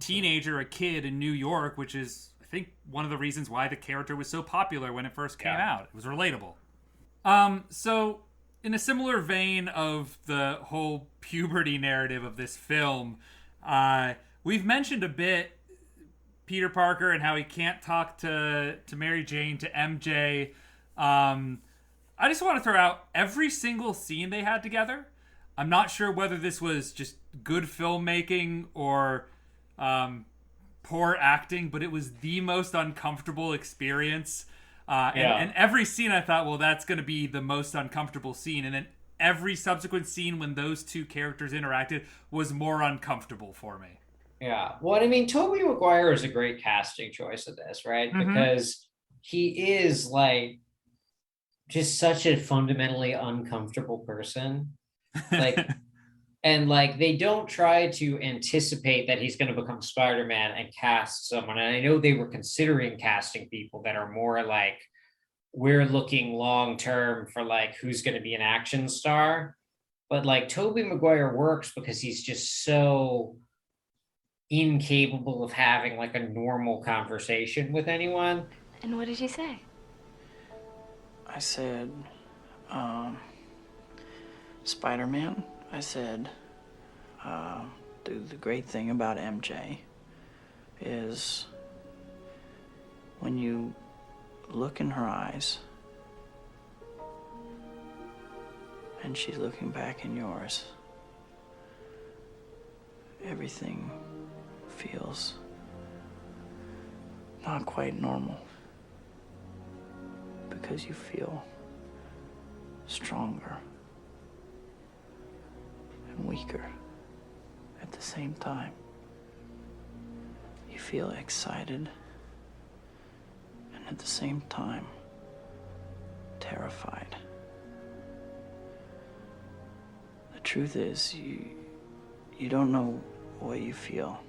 teenager, a kid in New York, which is, I think, one of the reasons why the character was so popular when it first came out. It was relatable. So in a similar vein of the whole puberty narrative of this film, we've mentioned a bit Peter Parker and how he can't talk to Mary Jane, to MJ. I just want to throw out every single scene they had together. I'm not sure whether this was just good filmmaking or poor acting, but it was the most uncomfortable experience. And every scene I thought, well, that's going to be the most uncomfortable scene. And then every subsequent scene when those two characters interacted was more uncomfortable for me.
Yeah. Well, I mean, Tobey Maguire is a great casting choice of this, right? Because he is like just such a fundamentally uncomfortable person. Like, and like they don't try to anticipate that he's going to become Spider-Man and cast someone. And I know they were considering casting people that are more like, we're looking long term for like who's going to be an action star. But like Tobey Maguire works because he's just so incapable of having like a normal conversation with anyone.
And what did you say?
I said, Spider-Man. I said, the great thing about MJ is when you look in her eyes and she's looking back in yours, everything feels not quite normal because you feel stronger and weaker at the same time. You feel excited and at the same time terrified. The truth is, you don't know what you feel,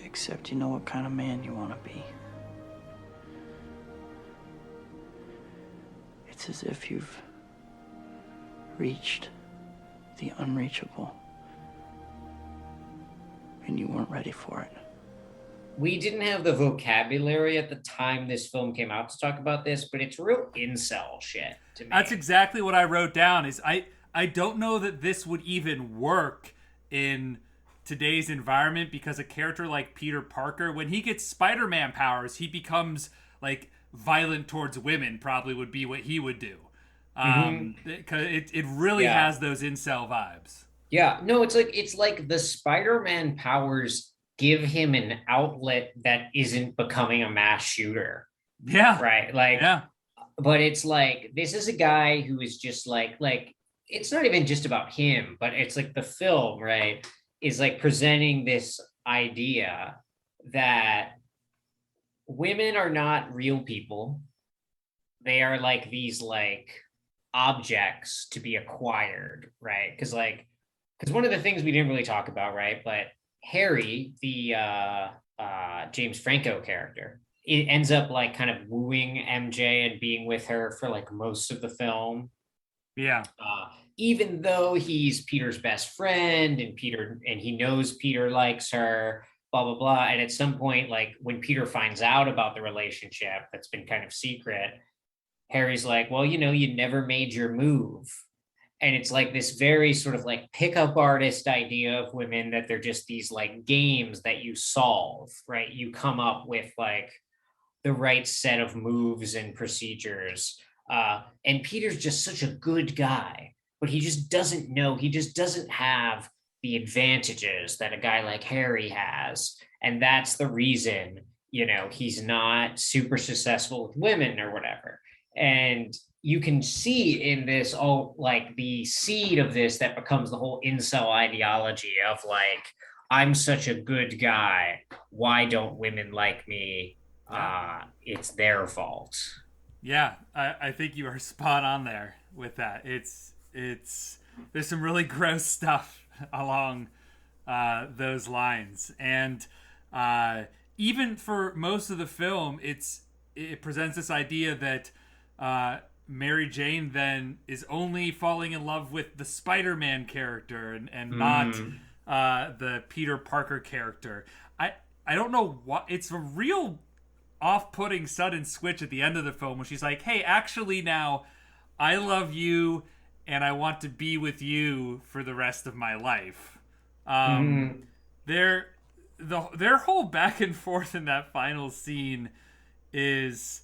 except you know what kind of man you want to be. It's as if you've reached the unreachable and you weren't ready for it.
We didn't have the vocabulary at the time this film came out to talk about this, but it's real incel shit to me.
That's exactly what I wrote down. Is I don't know that this would even work in today's environment, because a character like Peter Parker, when he gets Spider-Man powers, he becomes like violent towards women, probably would be what he would do. Because it really has those incel vibes.
Yeah, no, it's like the Spider-Man powers give him an outlet that isn't becoming a mass shooter.
Yeah.
Right. Like,
yeah.
But it's like, this is a guy who is just like, it's not even just about him, but it's like the film, right, is like presenting this idea that women are not real people. They are like these like objects to be acquired, right? Because one of the things we didn't really talk about, right, but Harry, the James Franco character, it ends up like kind of wooing MJ and being with her for like most of the film.
Yeah.
Even though he's Peter's best friend and he knows Peter likes her, blah, blah, blah. And at some point, like when Peter finds out about the relationship that's been kind of secret, Harry's like, well, you never made your move. And it's like this very sort of like pickup artist idea of women, that they're just these like games that you solve, right? You come up with like the right set of moves and procedures. And Peter's just such a good guy, but he just doesn't know. He just doesn't have the advantages that a guy like Harry has. And that's the reason, he's not super successful with women or whatever. And you can see in this all like the seed of this that becomes the whole incel ideology of like, I'm such a good guy. Why don't women like me? It's their fault.
Yeah, I think you are spot on there with that. It's there's some really gross stuff along those lines, and even for most of the film, it presents this idea that Mary Jane then is only falling in love with the Spider-Man character and not the Peter Parker character. I don't know what, it's a real off-putting sudden switch at the end of the film when she's like, hey, actually now I love you and I want to be with you for the rest of my life. Their whole back and forth in that final scene is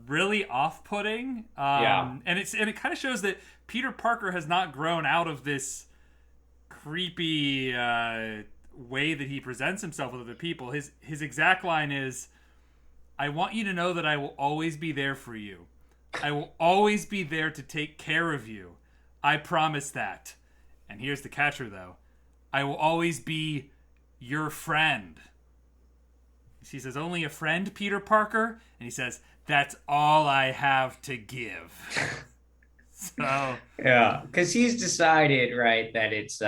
really off-putting. And it kind of shows that Peter Parker has not grown out of this creepy way that he presents himself with other people. His exact line is, I want you to know that I will always be there for you. I will always be there to take care of you. I promise that. And here's the catcher, though. I will always be your friend. She says, only a friend, Peter Parker? And he says, that's all I have to give. So
yeah, because he's decided, right, that it's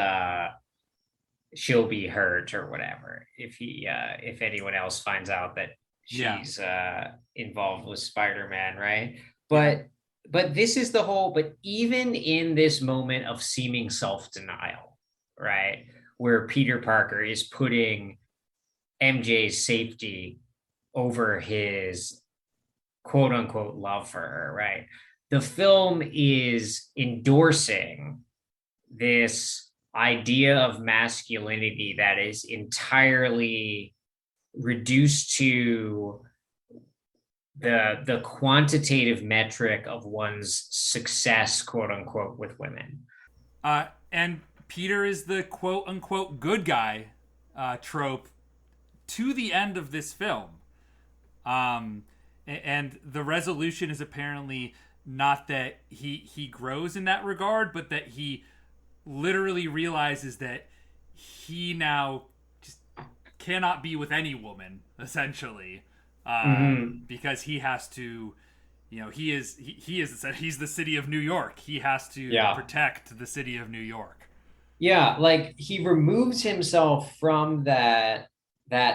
she'll be hurt or whatever if anyone else finds out that she's involved with Spider-Man, right? But this is the whole, but even in this moment of seeming self-denial, right, where Peter Parker is putting MJ's safety over his quote unquote love for her, right? The film is endorsing this idea of masculinity that is entirely reduced to the quantitative metric of one's success, quote unquote, with women.
And Peter is the quote unquote good guy trope to the end of this film. And the resolution is apparently not that he grows in that regard, but that he literally realizes that he now just cannot be with any woman, essentially, because he has to, he's the city of New York. He has to protect the city of New York.
Yeah, like he removes himself from that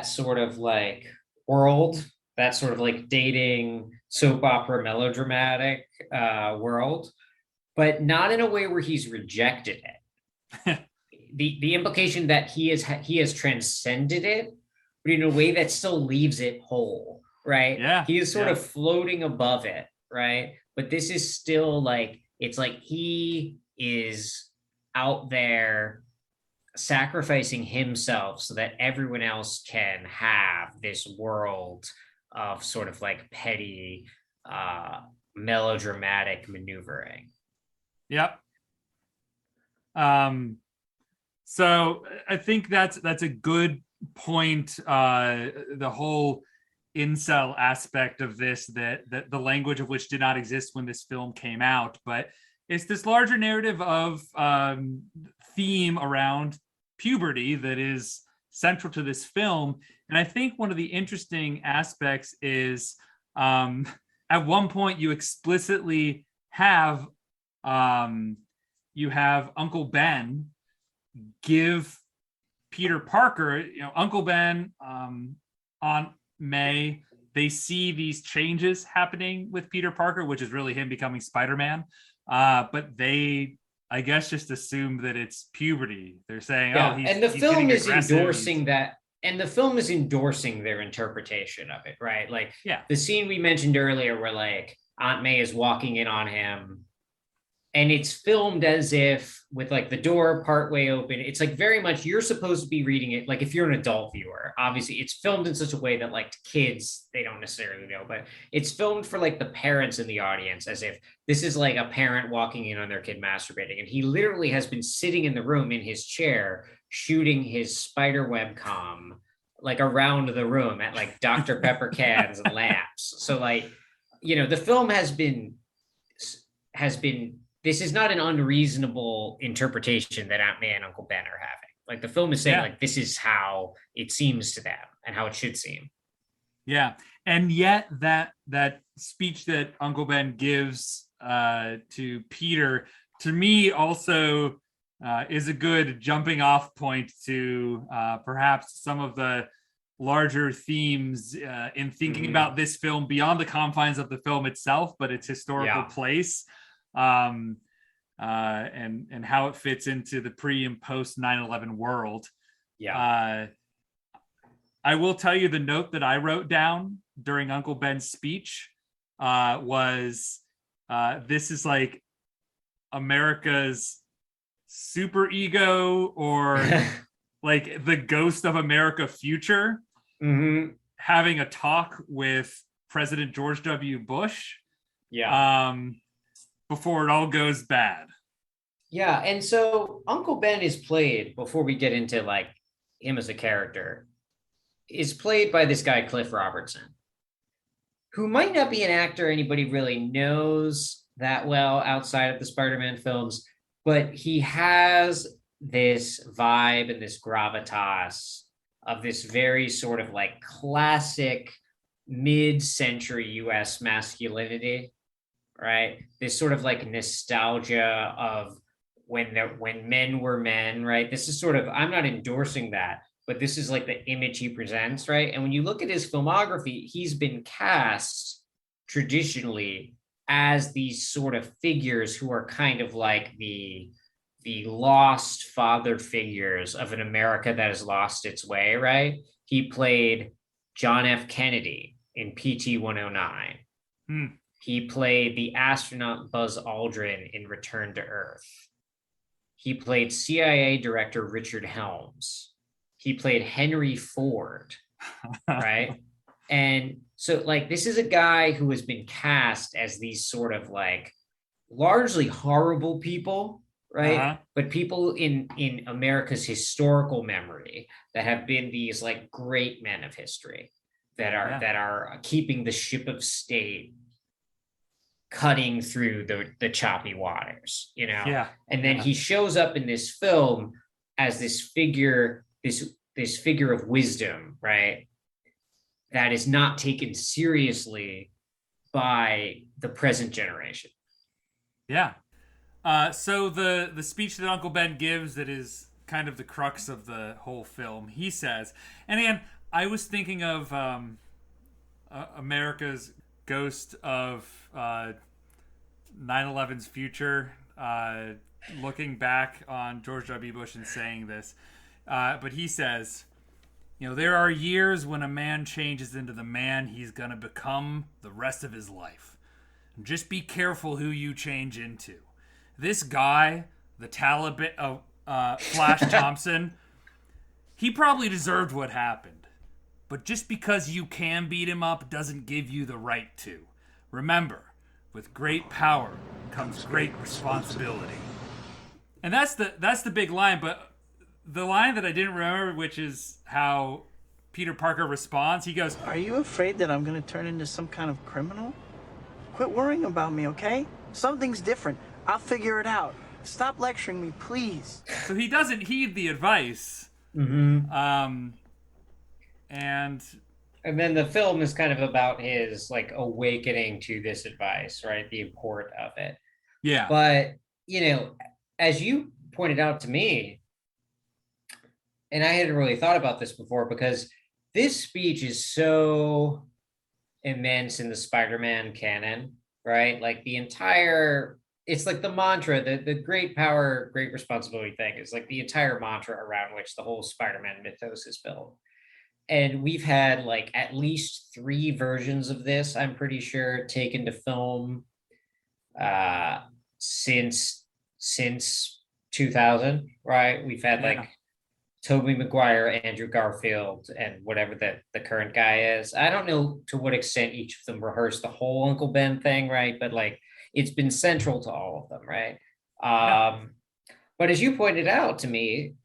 sort of like world, that sort of like dating soap opera melodramatic world, but not in a way where he's rejected it. The implication that he has transcended it, but in a way that still leaves it whole, right?
Yeah.
He is sort of floating above it, right? But this is still like, it's like he is out there sacrificing himself so that everyone else can have this world of sort of like petty melodramatic maneuvering.
Yep. So I think that's a good point. The whole incel aspect of this, that the language of which did not exist when this film came out, but it's this larger narrative of theme around puberty that is central to this film. And I think one of the interesting aspects is at one point you explicitly have Uncle Ben give Peter Parker, Uncle Ben, Aunt May, they see these changes happening with Peter Parker, which is really him becoming Spider-Man. But they, I guess, just assume that it's puberty. They're saying,
and the film is endorsing that. And the film is endorsing their interpretation of it, right? Like, the scene we mentioned earlier where like Aunt May is walking in on him, and it's filmed as if with like the door partway open. It's like very much you're supposed to be reading it. Like if you're an adult viewer, obviously it's filmed in such a way that like kids, they don't necessarily know, but it's filmed for like the parents in the audience as if this is like a parent walking in on their kid masturbating. And he literally has been sitting in the room in his chair, shooting his spider web comm like around the room at like Dr. Pepper cans and lamps. So like, the film has been, this is not an unreasonable interpretation that Aunt May and Uncle Ben are having. Like the film is saying like, this is how it seems to them and how it should seem.
Yeah. And yet that speech that Uncle Ben gives to Peter, to me also is a good jumping off point to perhaps some of the larger themes in thinking about this film beyond the confines of the film itself, but its historical place. And how it fits into the pre and post 9/11 world. I will tell you the note that I wrote down during Uncle Ben's speech was this is like America's super ego, or like the ghost of America future having a talk with President George W. Bush. Before it all goes bad.
Yeah, and so Uncle Ben is played, before we get into like him as a character, is played by this guy, Cliff Robertson, who might not be an actor anybody really knows that well outside of the Spider-Man films, but he has this vibe and this gravitas of this very sort of like classic mid-century US masculinity. Right, this sort of like nostalgia of when men were men, right? This is sort of, I'm not endorsing that, but this is like the image he presents, right? And when you look at his filmography, he's been cast traditionally as these sort of figures who are kind of like the the lost father figures of an America that has lost its way, right? He played John F. Kennedy in PT 109. He played the astronaut Buzz Aldrin in Return to Earth. He played CIA Director Richard Helms. He played Henry Ford, right? And so, like, this is a guy who has been cast as these sort of like largely horrible people, right? But people in America's historical memory that have been these like great men of history that are keeping the ship of state cutting through the choppy waters, you know?
Yeah.
And then he shows up in this film as this figure, this figure of wisdom, right? That is not taken seriously by the present generation.
Yeah. So the speech that Uncle Ben gives, that is kind of the crux of the whole film, he says, and again, I was thinking of America's ghost of 9/11's future, looking back on George W. Bush and saying this. But he says, you know, there are years when a man changes into the man he's going to become the rest of his life. Just be careful who you change into. This guy, the Taliban, Flash Thompson, he probably deserved what happened. But just because you can beat him up doesn't give you the right to. Remember, with great power comes great responsibility. And that's the big line, but the line that I didn't remember, which is how Peter Parker responds, he goes,
Are you afraid that I'm going to turn into some kind of criminal? Quit worrying about me, okay? Something's different. I'll figure it out. Stop lecturing me, please.
So he doesn't heed the advice.
Mm-hmm.
And
then the film is kind of about his like awakening to this advice, right? The import of it.
Yeah.
But, you know, as you pointed out to me, and I hadn't really thought about this before, because this speech is so immense in the Spider-Man canon, right? Like the entire, it's like the mantra, the great power, great responsibility thing is like the entire mantra around which the whole Spider-Man mythos is built. And we've had like at least 3 versions of this, I'm pretty sure, taken to film since 2000, right? We've had like Tobey Maguire, Andrew Garfield, and whatever the current guy is. I don't know to what extent each of them rehearsed the whole Uncle Ben thing, right? But like it's been central to all of them, right? But as you pointed out to me,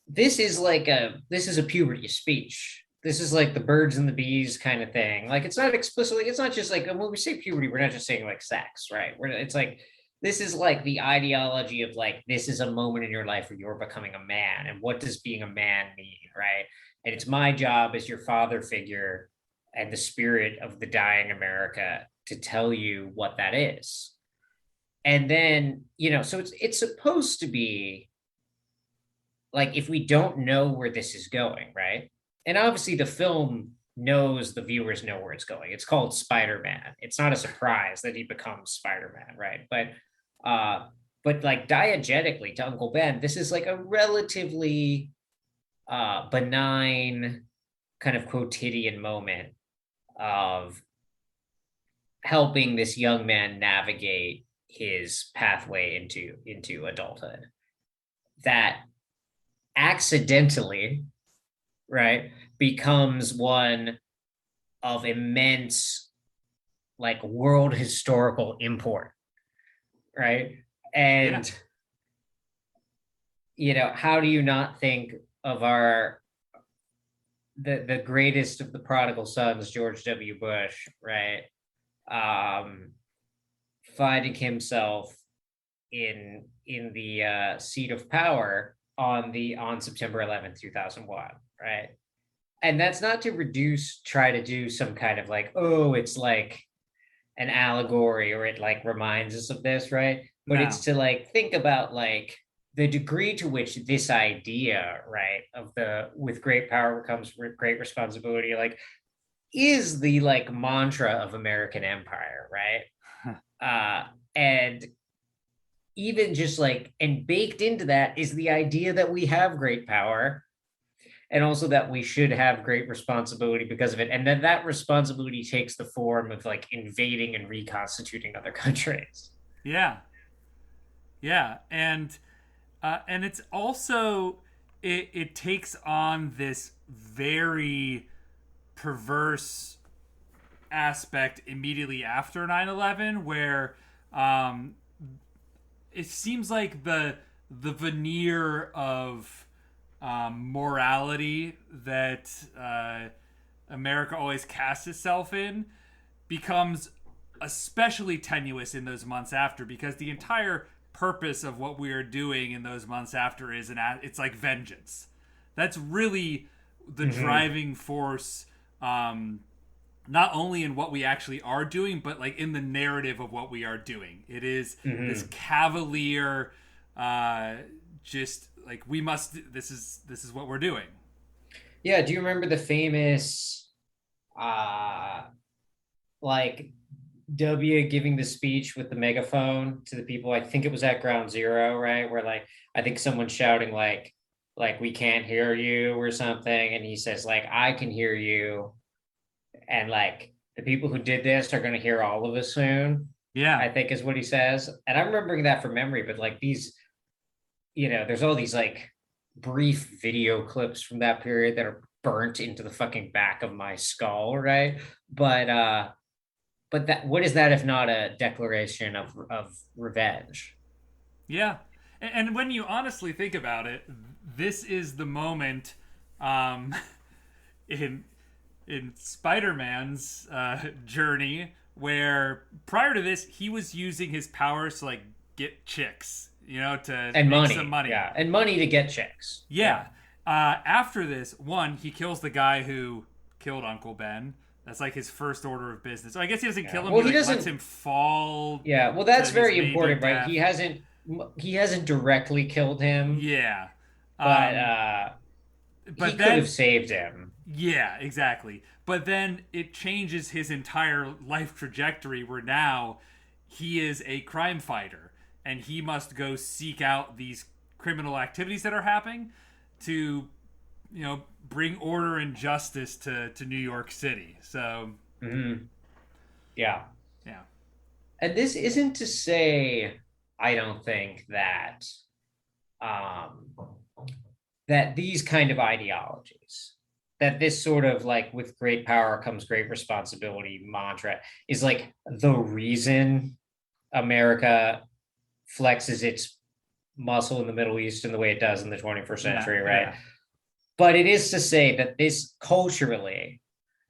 this is a puberty speech. This is like the birds and the bees kind of thing. Like it's not explicitly, it's not just like when we say puberty, we're not just saying like sex, right? It's like this is like the ideology of like, this is a moment in your life where you're becoming a man. And what does being a man mean, right? And it's my job as your father figure and the spirit of the dying America to tell you what that is. And then, you know, so it's supposed to be like, if we don't know where this is going, right? And obviously the film knows the viewers know where it's going. It's called Spider-Man. It's not a surprise that he becomes Spider-Man, right? But like diegetically to Uncle Ben, this is like a relatively benign kind of quotidian moment of helping this young man navigate his pathway into adulthood that accidentally, right, becomes one of immense like world historical import, right? And you know, how do you not think of the greatest of the prodigal sons, George W. Bush, right? Finding himself in the seat of power on September 11th, 2001, right? And that's not to try to do some kind of like, oh, it's like an allegory or it like reminds us of this, right? But it's to like think about like the degree to which this idea, right, of with great power comes great responsibility, like is the like mantra of American empire, right? And even just like, and baked into that is the idea that we have great power, and also that we should have great responsibility because of it. And then that responsibility takes the form of like invading and reconstituting other countries.
Yeah. Yeah. And it's also, it takes on this very perverse aspect immediately after 9/11, where it seems like the veneer of morality that America always casts itself in becomes especially tenuous in those months after, because the entire purpose of what we are doing in those months after is it's like vengeance. That's really the driving force, not only in what we actually are doing, but like in the narrative of what we are doing. It is this cavalier, just like, we must, this is what we're doing.
Yeah. Do you remember the famous, like W giving the speech with the megaphone to the people? I think it was at Ground Zero, right? Where like, I think someone's shouting like we can't hear you or something. And he says like, I can hear you. And like, the people who did this are going to hear all of us soon.
Yeah.
I think is what he says. And I'm remembering that from memory, but like these, there's all these like brief video clips from that period that are burnt into the fucking back of my skull, right? But that, what is that if not a declaration of revenge?
Yeah. And when you honestly think about it, this is the moment in Spider-Man's journey where, prior to this, he was using his powers to like get chicks, to
and
make
money,
some money.
Yeah, and money to get chicks.
Yeah. After this, one, he kills the guy who killed Uncle Ben. That's like his first order of business. So I guess he doesn't kill him.
Well,
he
doesn't
lets him fall.
Yeah, well, that's very important,
death.
right? He hasn't directly killed him.
Yeah.
But he could have saved him.
Yeah, exactly. But then it changes his entire life trajectory, where now he is a crime fighter and he must go seek out these criminal activities that are happening to, bring order and justice to New York City. So,
Yeah.
Yeah.
And this isn't to say, I don't think that that these kind of ideologies, that this sort of like with great power comes great responsibility mantra is like the reason America flexes its muscle in the Middle East in the way it does in the 21st century, right? Yeah. But it is to say that this culturally,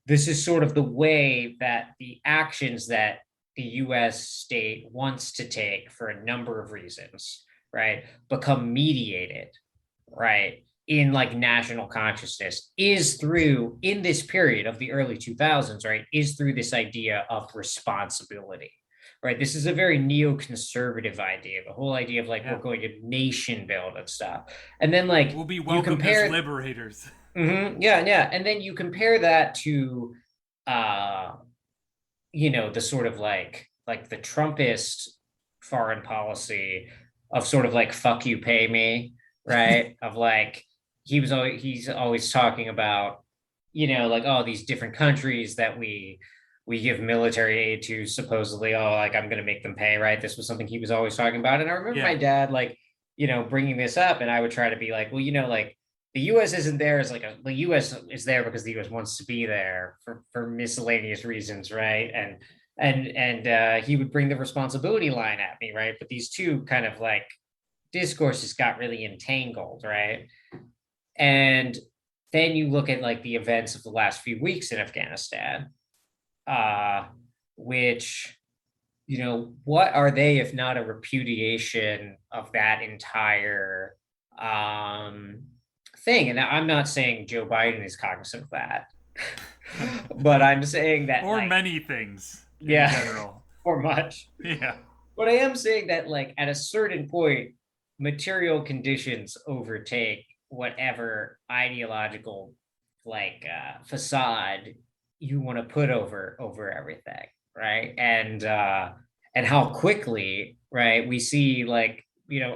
this is sort of the way that the actions that the US state wants to take for a number of reasons, right, become mediated, right, in like national consciousness, is through, in this period of the early 2000s, right, is through this idea of responsibility, right? This is a very neoconservative idea, the whole idea of like, we're going to nation build and stuff. And then like,
we'll be welcomed as liberators.
Yeah. And then you compare that to, the sort of like the Trumpist foreign policy of sort of like, fuck you, pay me, right? Of like, he's always talking about, like, oh, these different countries that we give military aid to, supposedly, oh, like, I'm going to make them pay, right? This was something he was always talking about. And I remember my dad, like, bringing this up, and I would try to be like, well, like, the U.S. isn't there as like the U.S. is there because the U.S. wants to be there for miscellaneous reasons, right? And he would bring the responsibility line at me, right? But these two kind of like discourses got really entangled, right? And then you look at like the events of the last few weeks in Afghanistan, which, what are they if not a repudiation of that entire thing? And I'm not saying Joe Biden is cognizant of that, but I'm saying that,
or
like,
many things in general,
or much.
Yeah.
But I am saying that, like, at a certain point, material conditions overtake whatever ideological like facade you want to put over everything, right? And and how quickly, right, we see like,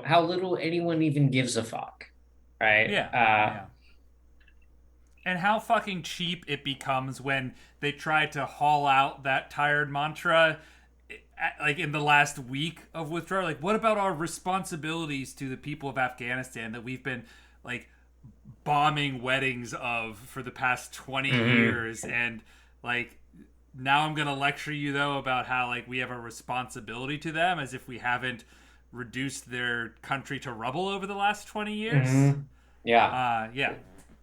how little anyone even gives a fuck, right?
Yeah. And how fucking cheap it becomes when they try to haul out that tired mantra, like in the last week of withdrawal. Like, what about our responsibilities to the people of Afghanistan that we've been like bombing weddings of for the past 20 years? And like, now I'm gonna lecture you though about how like we have a responsibility to them, as if we haven't reduced their country to rubble over the last 20 years.
Yeah.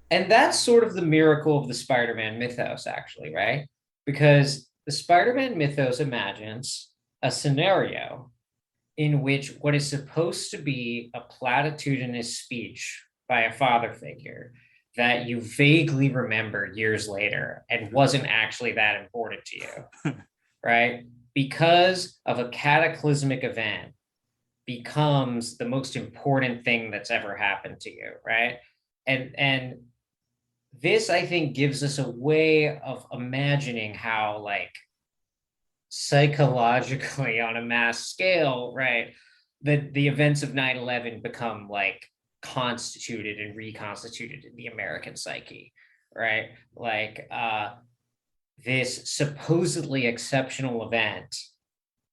And that's sort of the miracle of the Spider-Man mythos, actually, right? Because the Spider-Man mythos imagines a scenario in which what is supposed to be a platitudinous speech by a father figure that you vaguely remember years later and wasn't actually that important to you, right? Because of a cataclysmic event becomes the most important thing that's ever happened to you, right? And this, I think, gives us a way of imagining how, like, psychologically on a mass scale, right, the events of 9/11 become like constituted and reconstituted in the American psyche, right? Like this supposedly exceptional event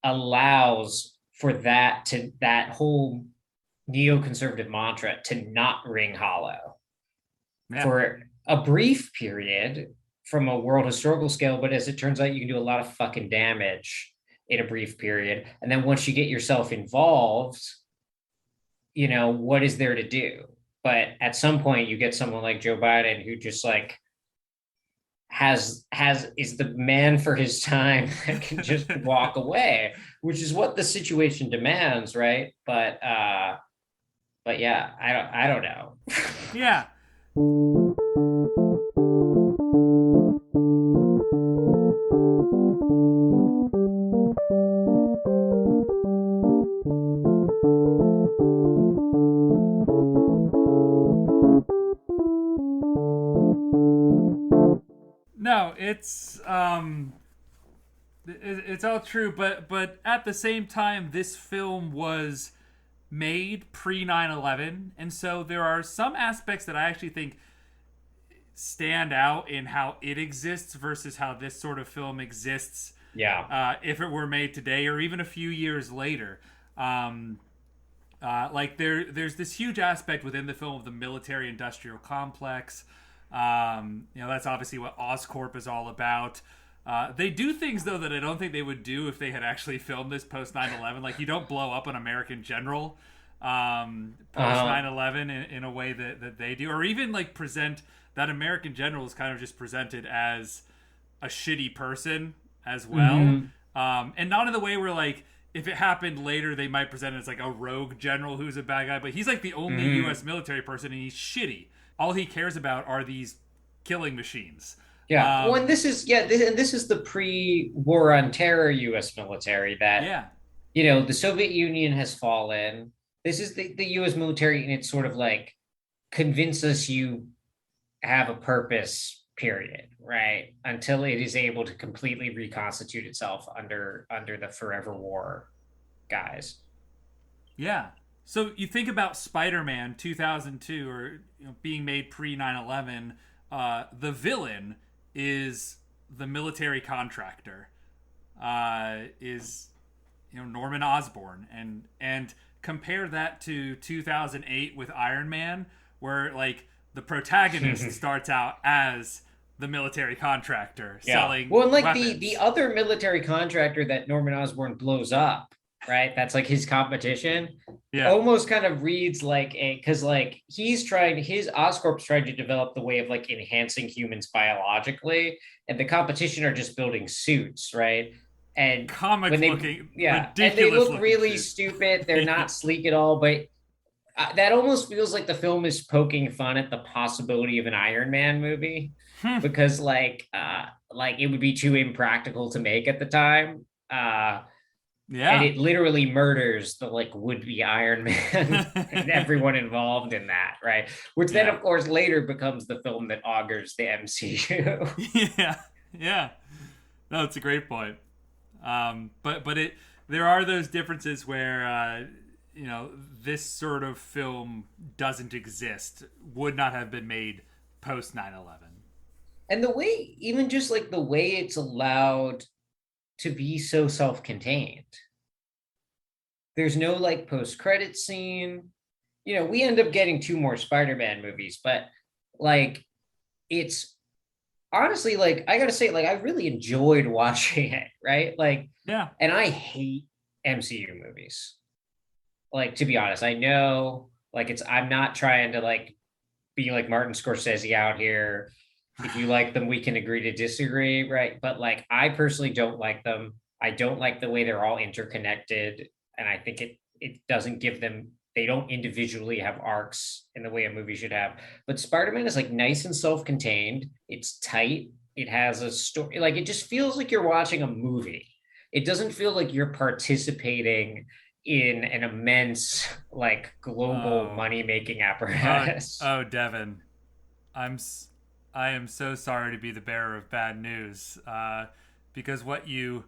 allows for that whole neoconservative mantra to not ring hollow for a brief period from a world historical scale, but as it turns out, you can do a lot of fucking damage in a brief period. And then once you get yourself involved, what is there to do? But at some point, you get someone like Joe Biden who just like is the man for his time that can just walk away, which is what the situation demands, right? But yeah, I don't know.
Yeah. No, it's all true, but at the same time, this film was made pre 9/11, and so there are some aspects that I actually think stand out in how it exists versus how this sort of film exists. If it were made today or even a few years later. Like there's this huge aspect within the film of the military-industrial complex. That's obviously what Oscorp is all about. They do things though that I don't think they would do if they had actually filmed this post 9/11. Like, you don't blow up an American general post 9/11 in a way that they do, or even like present that American general is kind of just presented as a shitty person as well. And not in the way where like, if it happened later, they might present it as like a rogue general who's a bad guy, but he's like the only U.S. military person, and he's shitty. All he cares about are these killing machines.
And this is the pre-war on terror U.S. military that, the Soviet Union has fallen. This is the U.S. military, and it's sort of like, convince us you have a purpose, period, right? Until it is able to completely reconstitute itself under the forever war guys.
Yeah. So you think about Spider-Man 2002, or being made pre 9/11, the villain is the military contractor, is Norman Osborn, and compare that to 2008 with Iron Man, where like the protagonist starts out as the military contractor selling weapons.
the other military contractor that Norman Osborn blows up, right? That's like his competition. Almost kind of reads like because like his Oscorp's trying to develop the way of like enhancing humans biologically, and the competition are just building suits, right? And
comic looking,
and they look really stupid. They're not sleek at all, but that almost feels like the film is poking fun at the possibility of an Iron Man movie, because like it would be too impractical to make at the time. And it literally murders the like would-be Iron Man and everyone involved in that, right? Which then, of course, later becomes the film that augurs the MCU.
Yeah. No, it's a great point. But there are those differences where this sort of film doesn't exist, would not have been made post 9/11.
And the way, even just like the way it's allowed to be so self-contained. There's no like post-credit scene. We end up getting 2 more Spider-Man movies, but like it's honestly, like, I gotta say, like, I really enjoyed watching it, right? Like,
Yeah.
and I hate MCU movies. Like, to be honest, I know, like, I'm not trying to like be like Martin Scorsese out here. If you like them, we can agree to disagree, right? But like, I personally don't like them. I don't like the way they're all interconnected, and I think it doesn't give them. They don't individually have arcs in the way a movie should have. But Spider-Man is like nice and self-contained. It's tight. It has a story. Like, it just feels like you're watching a movie. It doesn't feel like you're participating in an immense, like, global money-making apparatus.
Oh, Devin, I am so sorry to be the bearer of bad news, because what you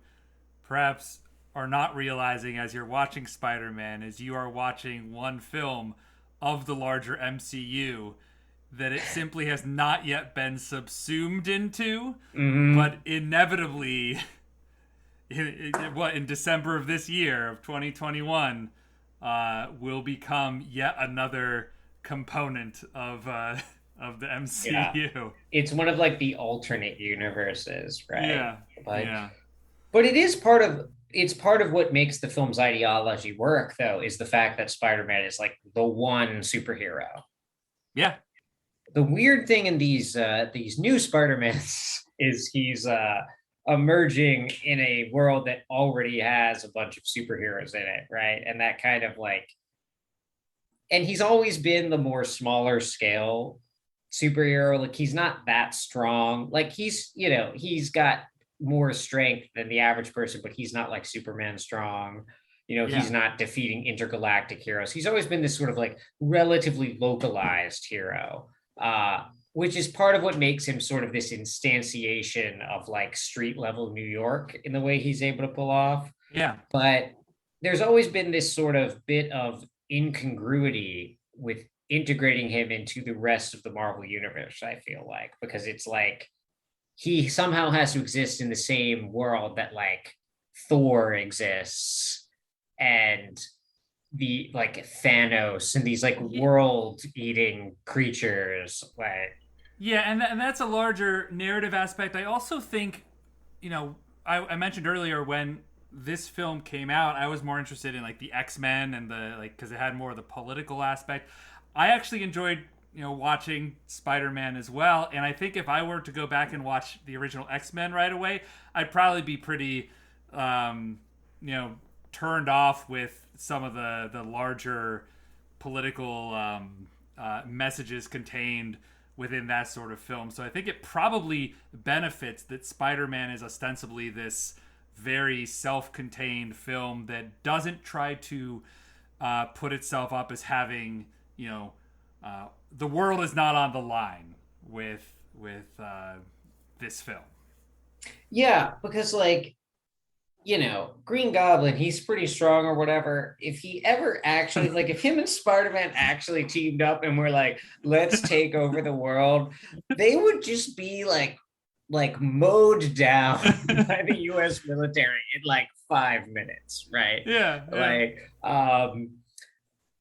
perhaps are not realizing as you're watching Spider-Man is you are watching one film of the larger MCU that it simply has not yet been subsumed into, but inevitably, in December of this year, of 2021, will become yet another component of the MCU.
Yeah. It's one of like the alternate universes, right?
Yeah.
But it's part of what makes the film's ideology work, though, is the fact that Spider-Man is like the one superhero.
Yeah.
The weird thing in these new Spider-Mans is he's emerging in a world that already has a bunch of superheroes in it, right? And that kind of like, and he's always been the more smaller scale superhero. Like, he's not that strong. Like, he's got more strength than the average person, but he's not like Superman strong. He's not defeating intergalactic heroes. He's always been this sort of like relatively localized hero, which is part of what makes him sort of this instantiation of like street level New York in the way he's able to pull off.
Yeah.
But there's always been this sort of bit of incongruity with integrating him into the rest of the Marvel universe, I feel like, because it's like he somehow has to exist in the same world that like Thor exists, and the like Thanos and these like world-eating creatures. Like,
yeah, and that's a larger narrative aspect. I also think, I mentioned earlier when this film came out, I was more interested in like the X-Men and the like, because it had more of the political aspect. I actually enjoyed watching Spider-Man as well, and I think if I were to go back and watch the original X-Men right away, I'd probably be pretty turned off with some of the larger political messages contained within that sort of film. So I think it probably benefits that Spider-Man is ostensibly this very self-contained film that doesn't try to put itself up as having, the world is not on the line with this film.
Yeah, because like, Green Goblin, he's pretty strong or whatever. If he ever actually, like, if him and Spider-Man actually teamed up and were like, let's take over the world, they would just be like mowed down by the US military in like 5 minutes, right?
Yeah.
Like,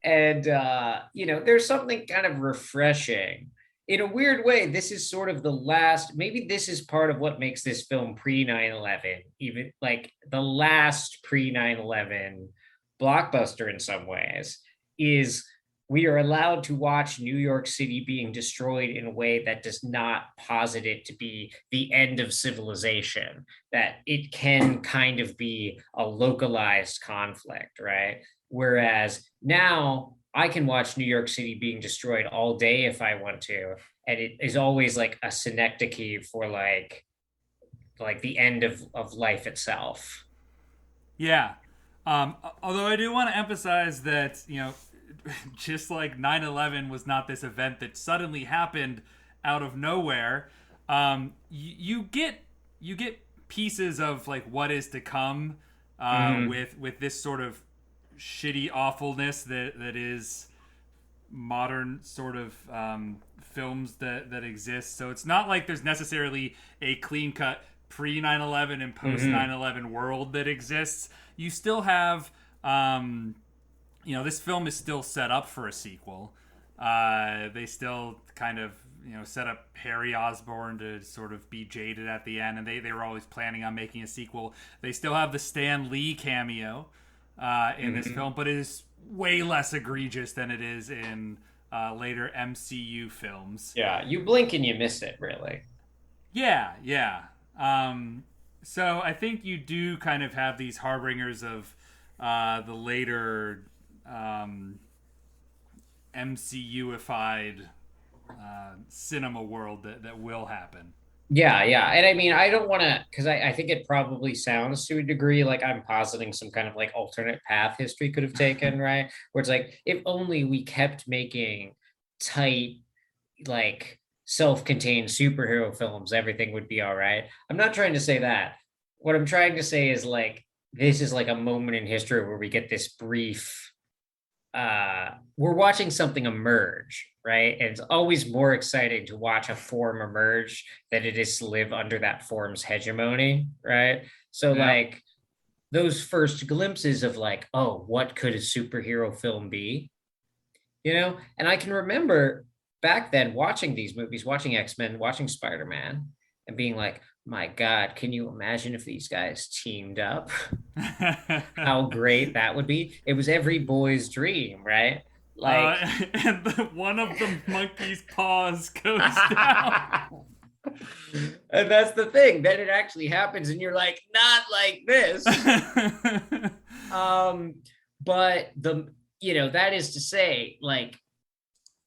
there's something kind of refreshing. In a weird way, this is sort of the last, maybe this is part of what makes this film pre-9/11, even like the last pre-9/11 blockbuster in some ways, is we are allowed to watch New York City being destroyed in a way that does not posit it to be the end of civilization, that it can kind of be a localized conflict, right? Whereas now I can watch New York City being destroyed all day if I want to, and it is always like a synecdoche for like the end of life itself.
Yeah. Although I do want to emphasize that, just like 9/11 was not this event that suddenly happened out of nowhere, you get pieces of like what is to come with this sort of shitty awfulness that is modern sort of films that exist. So it's not like there's necessarily a clean cut pre 9/11 and post 9/11 world that exists. You still have this film is still set up for a sequel. They still kind of set up Harry Osborn to sort of be jaded at the end, and they were always planning on making a sequel. They still have the Stan Lee cameo in this film, but it is way less egregious than it is in later MCU films.
Yeah, you blink and you miss it, really.
Yeah. So I think you do kind of have these harbingers of the later MCU-ified cinema world that will happen.
Yeah. And I mean, I don't want to, because I think it probably sounds to a degree like I'm positing some kind of like alternate path history could have taken, right? Where it's like, if only we kept making tight, like self-contained superhero films, everything would be all right. I'm not trying to say that. What I'm trying to say is like, this is like a moment in history where we get this brief, we're watching something emerge, right? And it's always more exciting to watch a form emerge than it is to live under that form's hegemony, right? So like those first glimpses of like, oh, what could a superhero film be? And I can remember back then watching these movies, watching X-Men, watching Spider-Man, and being like, my God, can you imagine if these guys teamed up? How great that would be. It was every boy's dream, right? Like,
and one of the monkey's paws goes down.
And that's the thing. Then it actually happens, and you're like, not like this. But that is to say, like,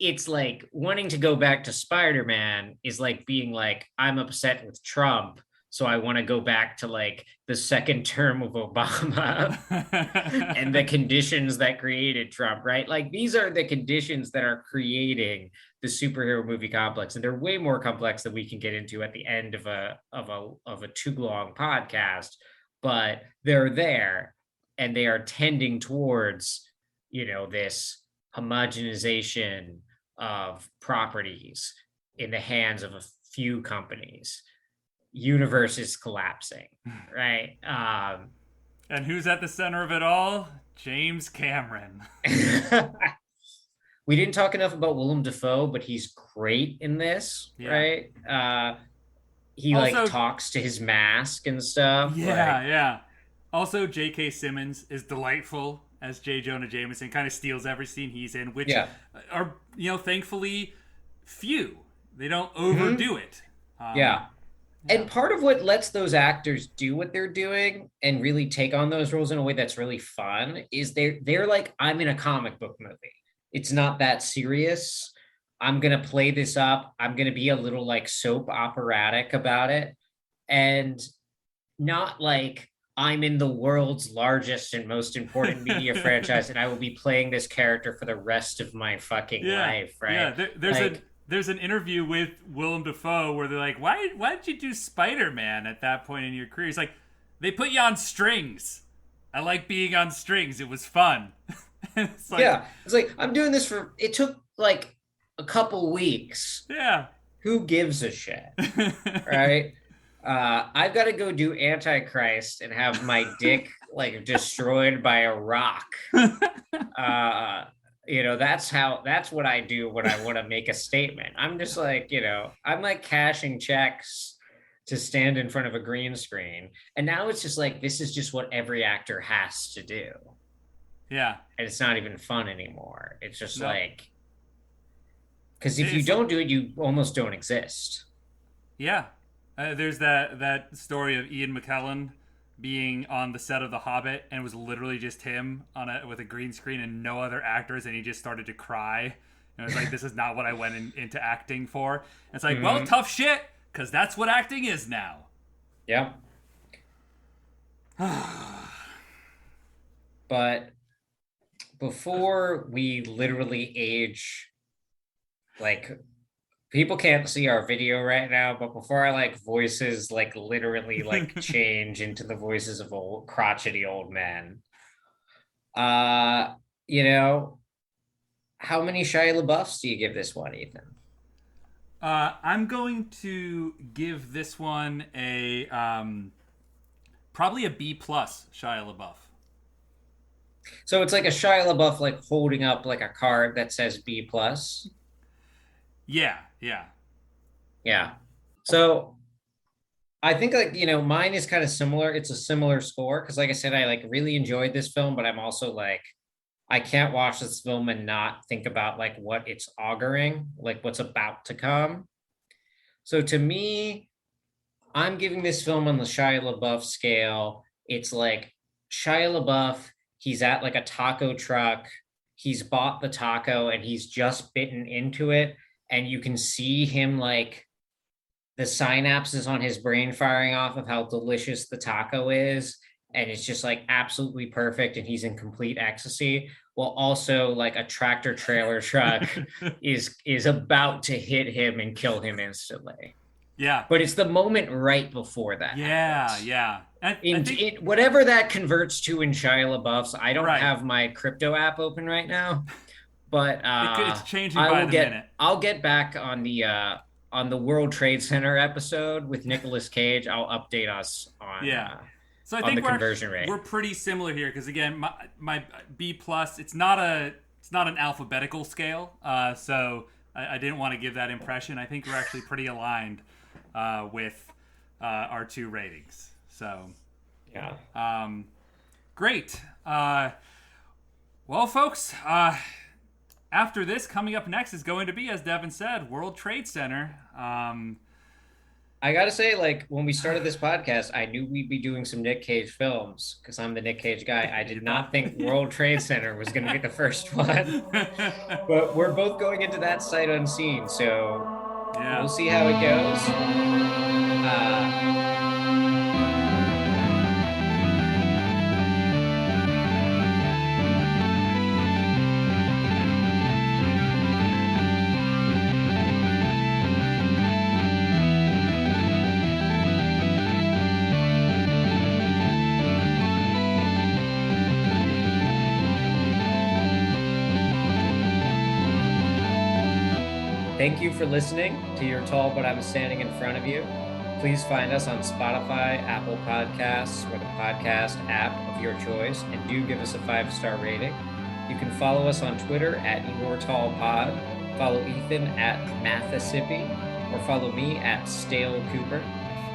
it's like wanting to go back to Spider-Man is like being like, I'm upset with Trump, so I want to go back to like the second term of Obama and the conditions that created Trump, right? Like these are the conditions that are creating the superhero movie complex, and they're way more complex than we can get into at the end of a too long podcast, but they're there and they are tending towards, this homogenization of properties in the hands of a few companies. Universe is collapsing, right?
And who's at the center of it all? James Cameron.
We didn't talk enough about Willem Dafoe, but he's great in this, right? He also, like talks to his mask and stuff.
Yeah. Also, J.K. Simmons is delightful as J. Jonah Jameson, kind of steals every scene he's in, which are, thankfully few. They don't overdo it.
And part of what lets those actors do what they're doing and really take on those roles in a way that's really fun is they're like, I'm in a comic book movie. It's not that serious. I'm going to play this up. I'm going to be a little like soap operatic about it. And not like, I'm in the world's largest and most important media franchise, and I will be playing this character for the rest of my fucking life, right?
Yeah, there's an interview with Willem Dafoe where they're like, why did you do Spider-Man at that point in your career? He's like, they put you on strings. I like being on strings. It was fun. It's like,
I'm doing this it took like a couple weeks.
Yeah.
Who gives a shit, right? I've got to go do Antichrist and have my dick like destroyed by a rock. That's what I do when I want to make a statement. I'm just like, I'm like cashing checks to stand in front of a green screen. And now it's just like, this is just what every actor has to do.
Yeah.
And it's not even fun anymore. It's just like, because if you don't do it, you almost don't exist.
Yeah. There's that story of Ian McKellen being on the set of The Hobbit, and it was literally just him with a green screen and no other actors, and he just started to cry. And it was like, this is not what I went into acting for. And it's like, well, tough shit, because that's what acting is now.
Yeah. But before we literally age like People can't see our video right now, but before I like voices like literally like change into the voices of old crotchety old men. You know, how many Shia LaBeoufs do you give this one, Ethan?
I'm going to give this one a probably a B plus Shia LaBeouf.
So it's like a Shia LaBeouf like holding up like a card that says B plus.
Yeah.
Yeah. So I think like, mine is kind of similar. It's a similar score because like I said, I like really enjoyed this film, but I'm also like, I can't watch this film and not think about like what it's auguring, like what's about to come. So to me, I'm giving this film on the Shia LaBeouf scale. It's like Shia LaBeouf, he's at like a taco truck. He's bought the taco and he's just bitten into it. And you can see him like the synapses on his brain firing off of how delicious the taco is. And it's just like absolutely perfect. And he's in complete ecstasy. While also like a tractor trailer truck is about to hit him and kill him instantly.
Yeah.
But it's the moment right before that.
Yeah,
happens.
yeah.
Whatever that converts to in Shia LaBeouf's, I don't
Right.
have my crypto app open right now. But
it's changing by the minute.
I'll get back on the World Trade Center episode with Nicolas Cage. I'll update us on
So I
on
think
the conversion rate.
We're pretty similar here because again, my B plus, it's not an alphabetical scale, so I didn't want to give that impression. I think we're actually pretty aligned with our two ratings. So
yeah,
great. Well, folks, after this, coming up next is going to be, as Devin said, World Trade Center.
I gotta say, like, when we started this podcast, I knew we'd be doing some Nick Cage films because I'm the Nick Cage guy. I did not think World Trade Center was going to be the first one. But we're both going into that sight unseen, so we'll see how it goes. Thank you for listening to You're Tall But I'm Standing in Front of You. Please find us on Spotify, Apple Podcasts, or the podcast app of your choice, and do give us a 5-star rating. You can follow us on Twitter at YourTallPod, follow Ethan at Mathisippy, or follow me at Stale Cooper.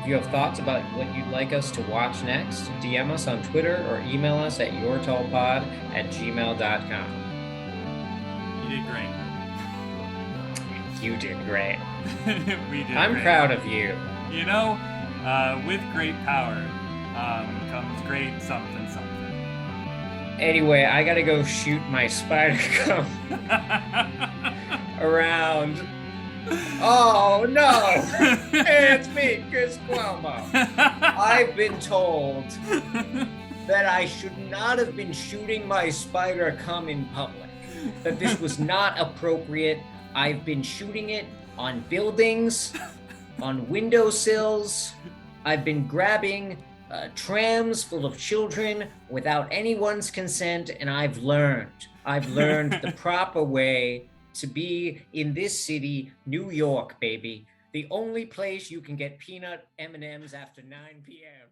If you have thoughts about what you'd like us to watch next, DM us on Twitter or email us at yourtallpod@gmail.com.
You did great.
You did great.
We did.
I'm
great.
proud of you.
You know, with great power comes great something.
Anyway, I gotta go shoot my spider cum around. Oh no! It's me, Chris Cuomo. I've been told that I should not have been shooting my spider cum in public. That this was not appropriate. I've been shooting it on buildings, on windowsills. I've been grabbing trams full of children without anyone's consent, and I've learned the proper way to be in this city, New York, baby. The only place you can get peanut M&Ms after 9 p.m.